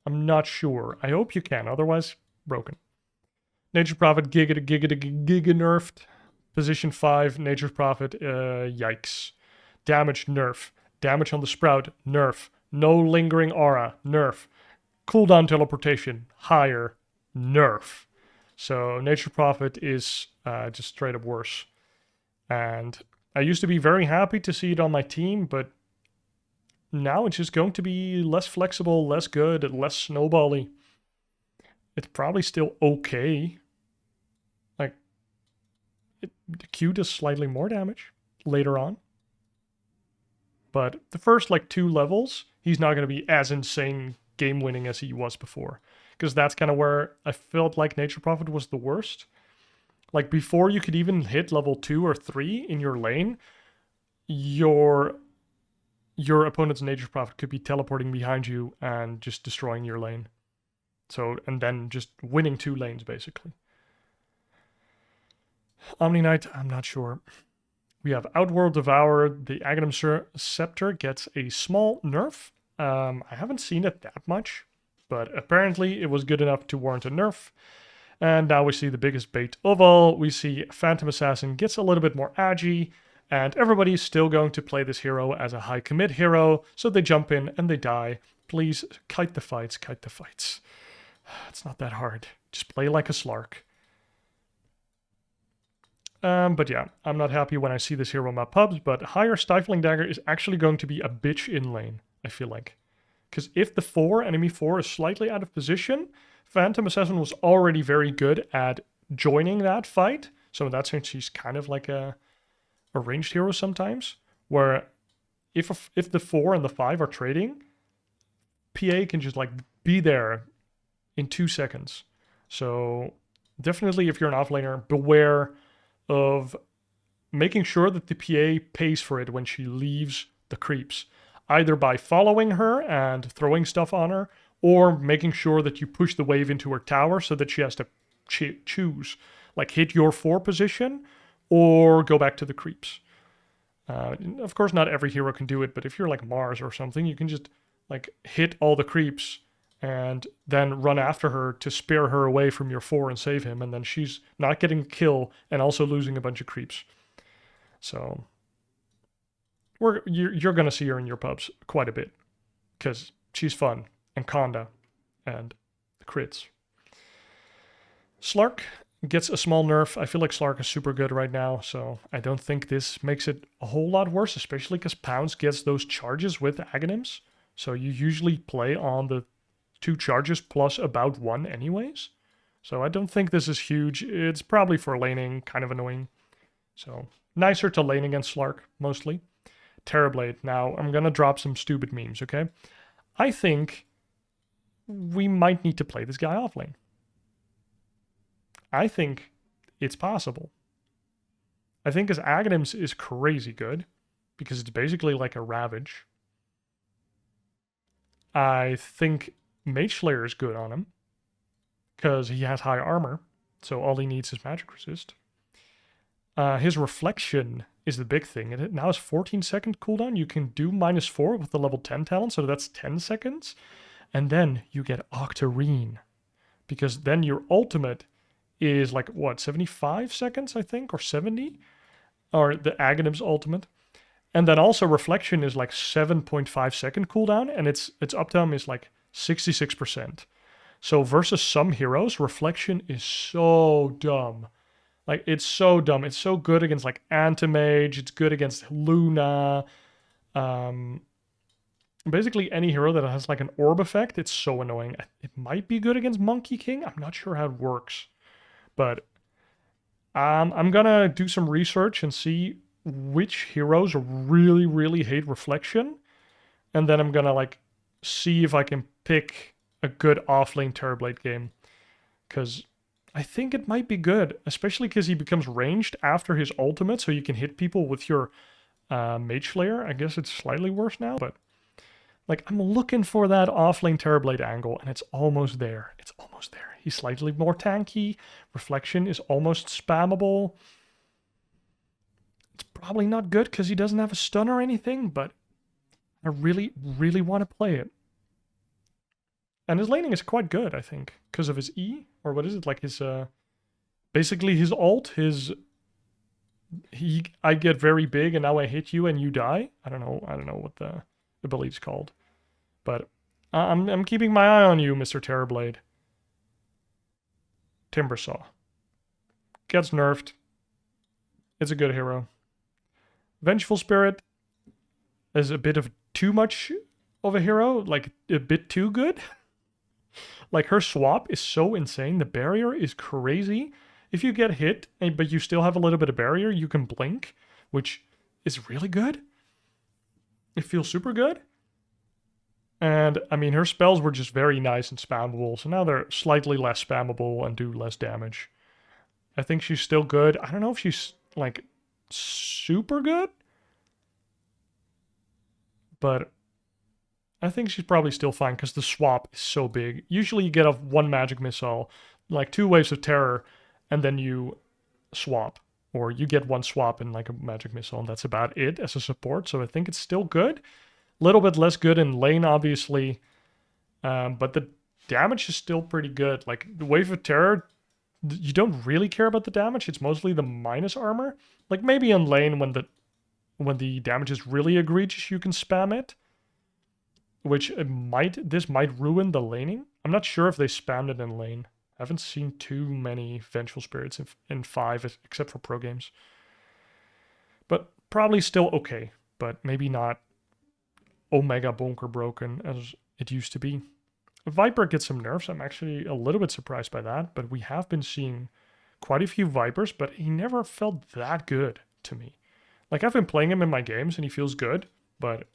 A: I'm not sure. I hope you can, otherwise broken. Nature's Prophet, giga nerfed. Position 5, Nature's Prophet, yikes. Damage, nerf. Damage on the Sprout, nerf. No lingering aura, nerf. Cooldown teleportation, higher, nerf. So Nature's Prophet is just straight up worse. And I used to be very happy to see it on my team, but now it's just going to be less flexible, less good, less snowbally. It's probably still okay. Like, the Q does slightly more damage later on. But the first, like, 2 levels, he's not going to be as insane game-winning as he was before. Because that's kind of where I felt like Nature's Prophet was the worst. Like, before you could even hit level 2 or 3 in your lane, your opponent's Nature's Prophet could be teleporting behind you and just destroying your lane. So, and then just winning 2 lanes, basically. Omni Knight, I'm not sure. We have Outworld Devour. The Aghanim Scepter gets a small nerf. I haven't seen it that much, but apparently it was good enough to warrant a nerf. And now we see the biggest bait of all. We see Phantom Assassin gets a little bit more agi, and everybody's still going to play this hero as a high commit hero, so they jump in and they die. Please, kite the fights, kite the fights. It's not that hard. Just play like a Slark. But yeah, I'm not happy when I see this hero in my pubs, but higher Stifling Dagger is actually going to be a bitch in lane, I feel like. Because if the enemy 4 is slightly out of position, Phantom Assassin was already very good at joining that fight. So in that sense, she's kind of like a ranged hero sometimes, where if the 4 and the 5 are trading, PA can just like be there in 2 seconds. So definitely if you're an offlaner, beware of making sure that the PA pays for it when she leaves the creeps, either by following her and throwing stuff on her, or making sure that you push the wave into her tower so that she has to choose, like hit your 4 position or go back to the creeps. Of course, not every hero can do it, but if you're like Mars or something, you can just like hit all the creeps and then run after her to spare her away from your 4 and save him, and then she's not getting a kill and also losing a bunch of creeps. So you're going to see her in your pubs quite a bit, because she's fun, and Conda, and the crits. Slark gets a small nerf. I feel like Slark is super good right now, so I don't think this makes it a whole lot worse, especially because Pounce gets those charges with Aghanims. So you usually play on the 2 charges plus about 1 anyways. So I don't think this is huge. It's probably for laning, kind of annoying. So nicer to lane against Slark, mostly. Terrorblade. Now, I'm going to drop some stupid memes, okay? I think we might need to play this guy off lane. I think it's possible. I think his Aghanims is crazy good, because it's basically like a Ravage. I think Mageslayer is good on him, because he has high armor, so all he needs is magic resist. His Reflection is the big thing. It now has 14-second cooldown. You can do -4 with the level 10 talent, so that's 10 seconds. And then you get Octarine, because then your ultimate is like, what, 75 seconds, I think, or 70? Or the Aghanim's ultimate. And then also Reflection is like 7.5 second cooldown, and its uptime is like 66%. So versus some heroes, Reflection is so dumb. Like, it's so dumb. It's so good against like Anti-Mage, it's good against Luna. Basically any hero that has like an orb effect, it's so annoying. It might be good against Monkey King. I'm not sure how it works. But I'm gonna do some research and see which heroes really, really hate Reflection. And then I'm gonna like see if I can pick a good offlane Terrorblade game. Because I think it might be good, especially because he becomes ranged after his ultimate, so you can hit people with your Mageslayer. I guess it's slightly worse now, but like I'm looking for that offlane Terrorblade angle, and it's almost there. It's almost there. He's slightly more tanky. Reflection is almost spammable. It's probably not good because he doesn't have a stun or anything, but I really, really want to play it. And his laning is quite good, I think, because of his E, or what is it, like his, basically his ult, I get very big and now I hit you and you die. I don't know what the ability's called. But I'm keeping my eye on you, Mr. Terrorblade. Timbersaw. Gets nerfed. It's a good hero. Vengeful Spirit is a bit of too much of a hero, like a bit too good. Like her swap is so insane. The barrier is crazy. If you get hit, but you still have a little bit of barrier, you can blink, which is really good. It feels super good. And, I mean, her spells were just very nice and spammable, so now they're slightly less spammable and do less damage. I think she's still good. I don't know if she's, like, super good. But I think she's probably still fine because the swap is so big. Usually you get off one magic missile, like 2 waves of terror, and then you swap. Or you get one swap in like a magic missile, and that's about it as a support. So I think it's still good. A little bit less good in lane, obviously. But the damage is still pretty good. Like the wave of terror, you don't really care about the damage. It's mostly the minus armor. Like maybe in lane when the damage is really egregious, you can spam it. Which this might ruin the laning. I'm not sure if they spammed it in lane. I haven't seen too many Vengeful Spirits in 5, except for pro games. But probably still okay, but maybe not Omega Bonker broken as it used to be. Viper gets some nerfs. I'm actually a little bit surprised by that, but we have been seeing quite a few Vipers, but he never felt that good to me. Like I've been playing him in my games and he feels good, but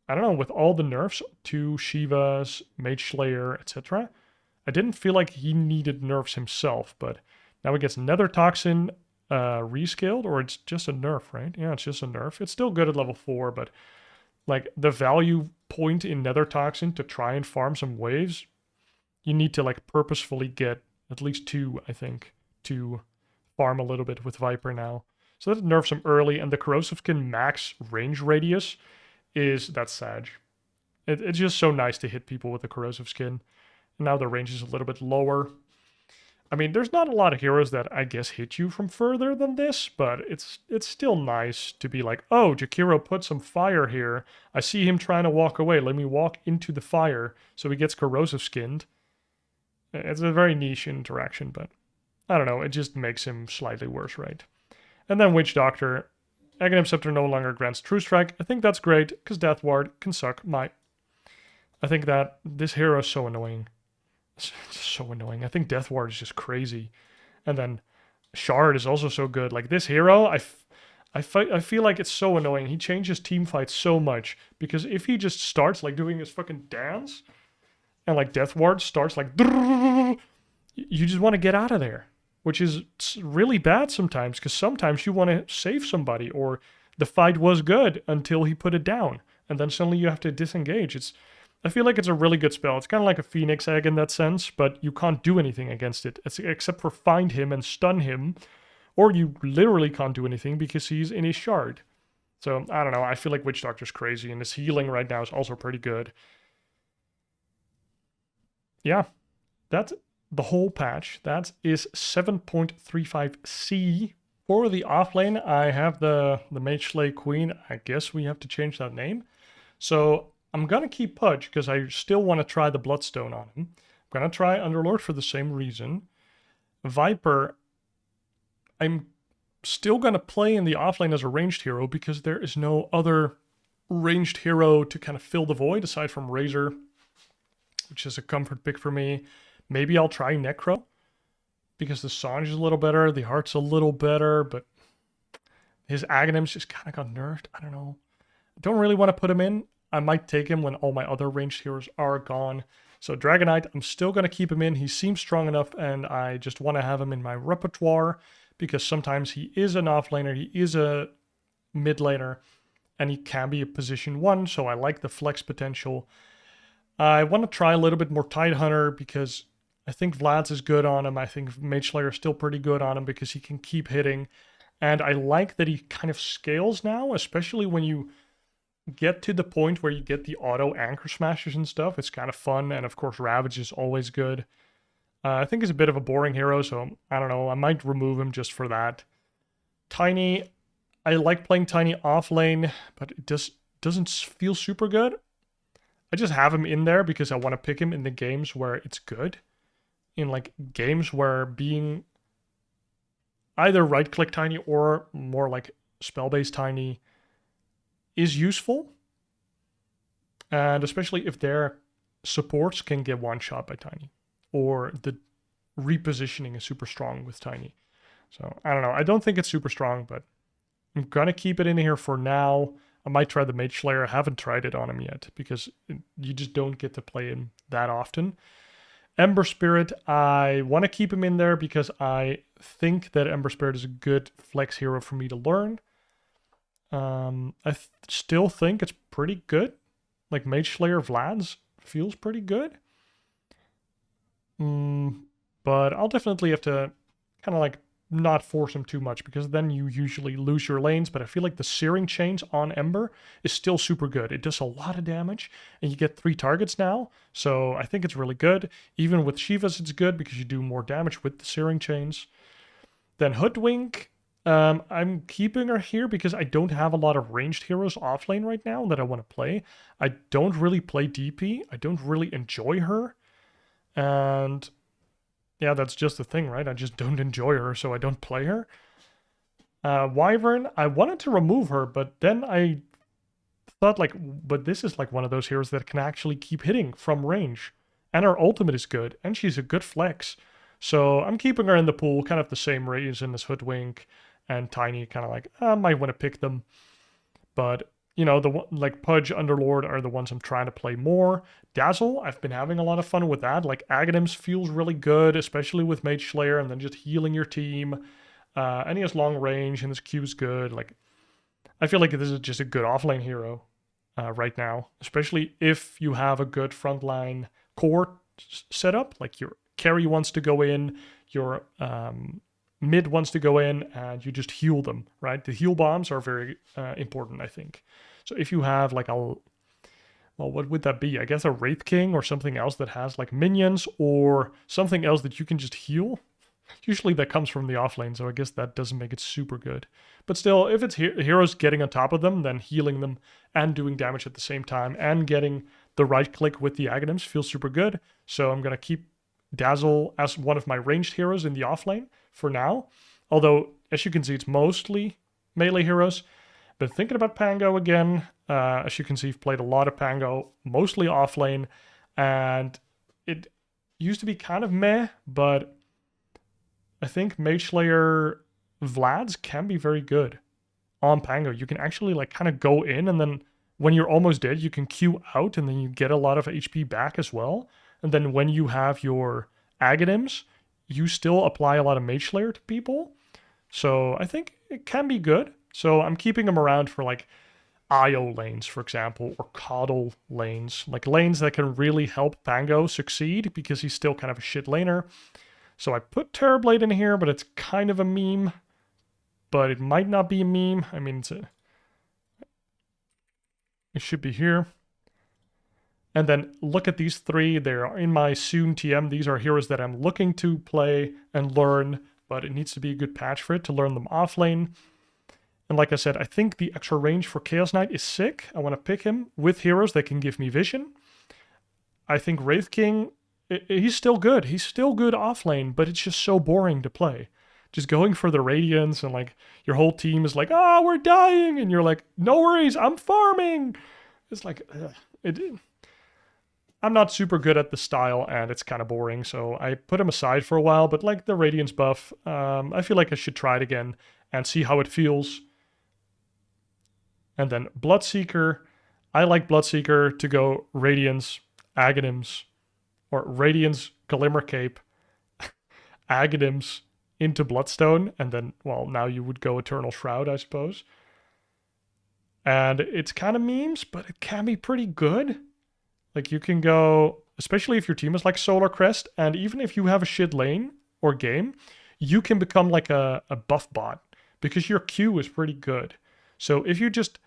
A: I don't know, with all the nerfs to Shivas, Mageslayer, etc., I didn't feel like he needed nerfs himself, but now he gets Nether Toxin rescaled, or it's just a nerf, right? Yeah, it's just a nerf. It's still good at level 4, but like the value point in Nether Toxin to try and farm some waves, you need to like purposefully get at least 2, I think, to farm a little bit with Viper now. So that nerfs him early, and the Corrosive Skin max range radius that's Sag. It's just so nice to hit people with the Corrosive Skin. And now the range is a little bit lower. I mean, there's not a lot of heroes that I guess hit you from further than this, but it's still nice to be like, oh, Jakiro put some fire here. I see him trying to walk away. Let me walk into the fire. So he gets Corrosive Skinned. It's a very niche interaction, but I don't know. It just makes him slightly worse, right? And then Witch Doctor. Aghanim Scepter no longer grants True Strike. I think that's great, because Death Ward can suck my... I think that this hero is so annoying. It's so annoying. I think Death Ward is just crazy. And then Shard is also so good. Like, this hero, I feel like it's so annoying. He changes team fights so much, because if he just starts, like, doing his fucking dance, and, like, Death Ward starts, like... You just want to get out of there. Which is really bad sometimes, because sometimes you want to save somebody, or the fight was good until he put it down, and then suddenly you have to disengage. I feel like it's a really good spell. It's kind of like a Phoenix Egg in that sense, but you can't do anything against it, except for find him and stun him, or you literally can't do anything because he's in his shard. So, I don't know, I feel like Witch Doctor's crazy, and his healing right now is also pretty good. Yeah, that's... the whole patch. That is 7.35C. For the offlane, I have the Mageslayer Queen. I guess we have to change that name. So I'm going to keep Pudge because I still want to try the Bloodstone on him. I'm going to try Underlord for the same reason. Viper, I'm still going to play in the offlane as a ranged hero because there is no other ranged hero to kind of fill the void aside from Razor, which is a comfort pick for me. Maybe I'll try Necro, because the Sange is a little better, the Heart's a little better, but his Aghanims just kind of got nerfed. I don't know. I don't really want to put him in. I might take him when all my other ranged heroes are gone. So Dragonite, I'm still going to keep him in. He seems strong enough, and I just want to have him in my repertoire because sometimes he is an offlaner, he is a mid laner, and he can be a position 1, so I like the flex potential. I want to try a little bit more Tidehunter because I think Vlads is good on him. I think Mageslayer is still pretty good on him because he can keep hitting. And I like that he kind of scales now, especially when you get to the point where you get the auto anchor smashes and stuff. It's kind of fun, and of course Ravage is always good. I think he's a bit of a boring hero, so I don't know, I might remove him just for that. Tiny, I like playing Tiny off lane, but it just doesn't feel super good. I just have him in there because I want to pick him in the games where it's good. In like games where being either right-click Tiny or more like spell-based Tiny is useful. And especially if their supports can get one-shot by Tiny. Or the repositioning is super strong with Tiny. So, I don't know. I don't think it's super strong, but I'm going to keep it in here for now. I might try the Mageslayer. I haven't tried it on him yet because you just don't get to play him that often. Ember Spirit, I want to keep him in there because I think that Ember Spirit is a good flex hero for me to learn. I still think it's pretty good. Like Mageslayer Vlads feels pretty good. But I'll definitely have to kind of like not force him too much because then you usually lose your lanes. But I feel like the Searing Chains on Ember is still super good. It does a lot of damage and you get 3 targets now. So I think it's really good. Even with Shivas it's good because you do more damage with the Searing Chains. Then Hoodwink, I'm keeping her here because I don't have a lot of ranged heroes offlane right now that I want to play. I don't really play DP. I don't really enjoy her. And yeah, that's just the thing, right? I just don't enjoy her, so I don't play her. Wyvern, I wanted to remove her, but then I thought like, but this is like one of those heroes that can actually keep hitting from range. And her ultimate is good, and she's a good flex. So I'm keeping her in the pool, kind of the same reason as Hoodwink and Tiny, kind of like, I might want to pick them. But you know, like Pudge, Underlord are the ones I'm trying to play more. Dazzle, I've been having a lot of fun with that. Like Aghanims feels really good, especially with Mageslayer and then just healing your team. And he has long range and his Q is good. Like, I feel like this is just a good offlane hero right now, especially if you have a good frontline core setup. Like your carry wants to go in, your mid wants to go in, and you just heal them, right? The heal bombs are very important, I think. So if you have like well, what would that be? I guess a Wraith King or something else that has like minions or something else that you can just heal. Usually that comes from the offlane, so I guess that doesn't make it super good. But still, if it's heroes getting on top of them, then healing them and doing damage at the same time and getting the right click with the Aghanims feels super good. So I'm going to keep Dazzle as one of my ranged heroes in the offlane for now. Although, as you can see, it's mostly melee heroes. Been thinking about Pango again. As you can see, I've played a lot of Pango, mostly offlane. And it used to be kind of meh, but I think Mageslayer Vlads can be very good on Pango. You can actually like kind of go in and then when you're almost dead, you can Q out and then you get a lot of HP back as well. And then when you have your Aghanims, you still apply a lot of Mageslayer to people. So I think it can be good. So I'm keeping them around for like IO lanes, for example, or coddle lanes. Like lanes that can really help Pango succeed because he's still kind of a shit laner. So I put Terrorblade in here, but it's kind of a meme. But it might not be a meme. I mean, it should be here. And then look at these 3. They're in my soon TM. These are heroes that I'm looking to play and learn, but it needs to be a good patch for it to learn them offlane. And like I said, I think the extra range for Chaos Knight is sick. I want to pick him with heroes that can give me vision. I think Wraith King, he's still good. He's still good offlane, but it's just so boring to play. Just going for the Radiance and like your whole team is like, oh, we're dying. And you're like, no worries, I'm farming. It's like, I'm not super good at the style and it's kind of boring. So I put him aside for a while, but like the Radiance buff, I feel like I should try it again and see how it feels. And then Bloodseeker, I like Bloodseeker to go Radiance, Aghanims, or Radiance, Glimmer Cape, Aghanims into Bloodstone, and then, well, now you would go Eternal Shroud, I suppose. And it's kind of memes, but it can be pretty good. Like, you can go, especially if your team is like Solar Crest, and even if you have a shit lane or game, you can become like a buff bot, because your Q is pretty good. So if you just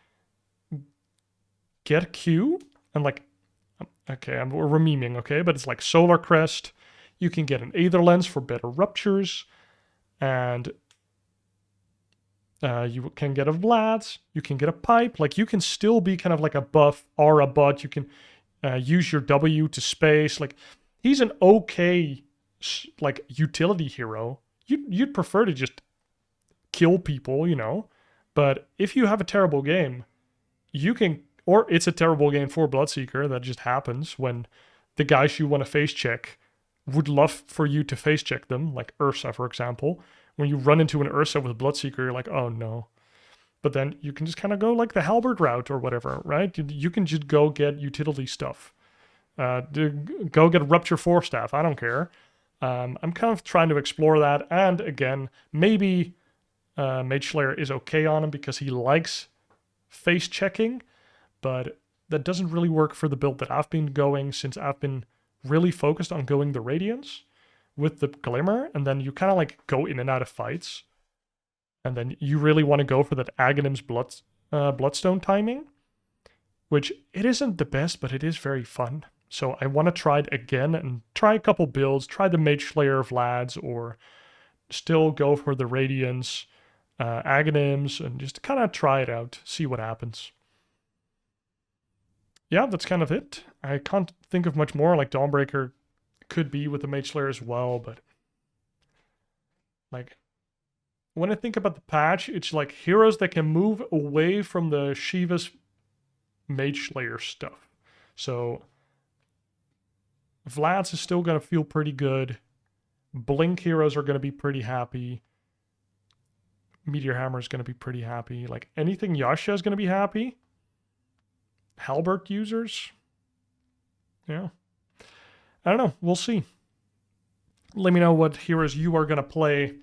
A: get Q, and like, okay, we're memeing, okay? But it's like Solar Crest, you can get an Aether Lens for better ruptures, and you can get a Vlads, you can get a Pipe. Like, you can still be kind of like a buff aura bot. You can use your W to space. Like, he's an okay, like, utility hero. You'd prefer to just kill people, you know? But if you have a terrible game, you can, or it's a terrible game for Bloodseeker, that just happens when the guys you want to face check would love for you to face check them, like Ursa, for example. When you run into an Ursa with Bloodseeker, you're like, oh no. But then you can just kind of go like the Halberd route or whatever, right? You can just go get utility stuff. Go get Rupture Forestaff, I don't care. I'm kind of trying to explore that, and again, maybe Mageslayer is okay on him because he likes face checking, but that doesn't really work for the build that I've been going, since I've been really focused on going the Radiance with the Glimmer, and then you kind of like go in and out of fights, and then you really want to go for that Aghanim's Bloodstone timing, which it isn't the best, but it is very fun. So I want to try it again and try a couple builds, try the Mageslayer Vlads, or still go for the Radiance, Aghanims, and just kind of try it out, see what happens. Yeah, that's kind of it. I can't think of much more. Like, Dawnbreaker could be with the Mageslayer as well, but like, when I think about the patch, it's like heroes that can move away from the Shivas Mageslayer stuff. So Vlads is still going to feel pretty good. Blink heroes are going to be pretty happy. Meteor Hammer is going to be pretty happy. Like, anything Yasha is going to be happy. Halberd users, yeah. I don't know. We'll see. Let me know what heroes you are going to play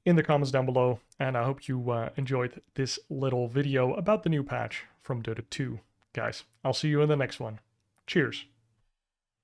A: in the comments down below. And I hope you enjoyed this little video about the new patch from Dota 2. Guys, I'll see you in the next one. Cheers.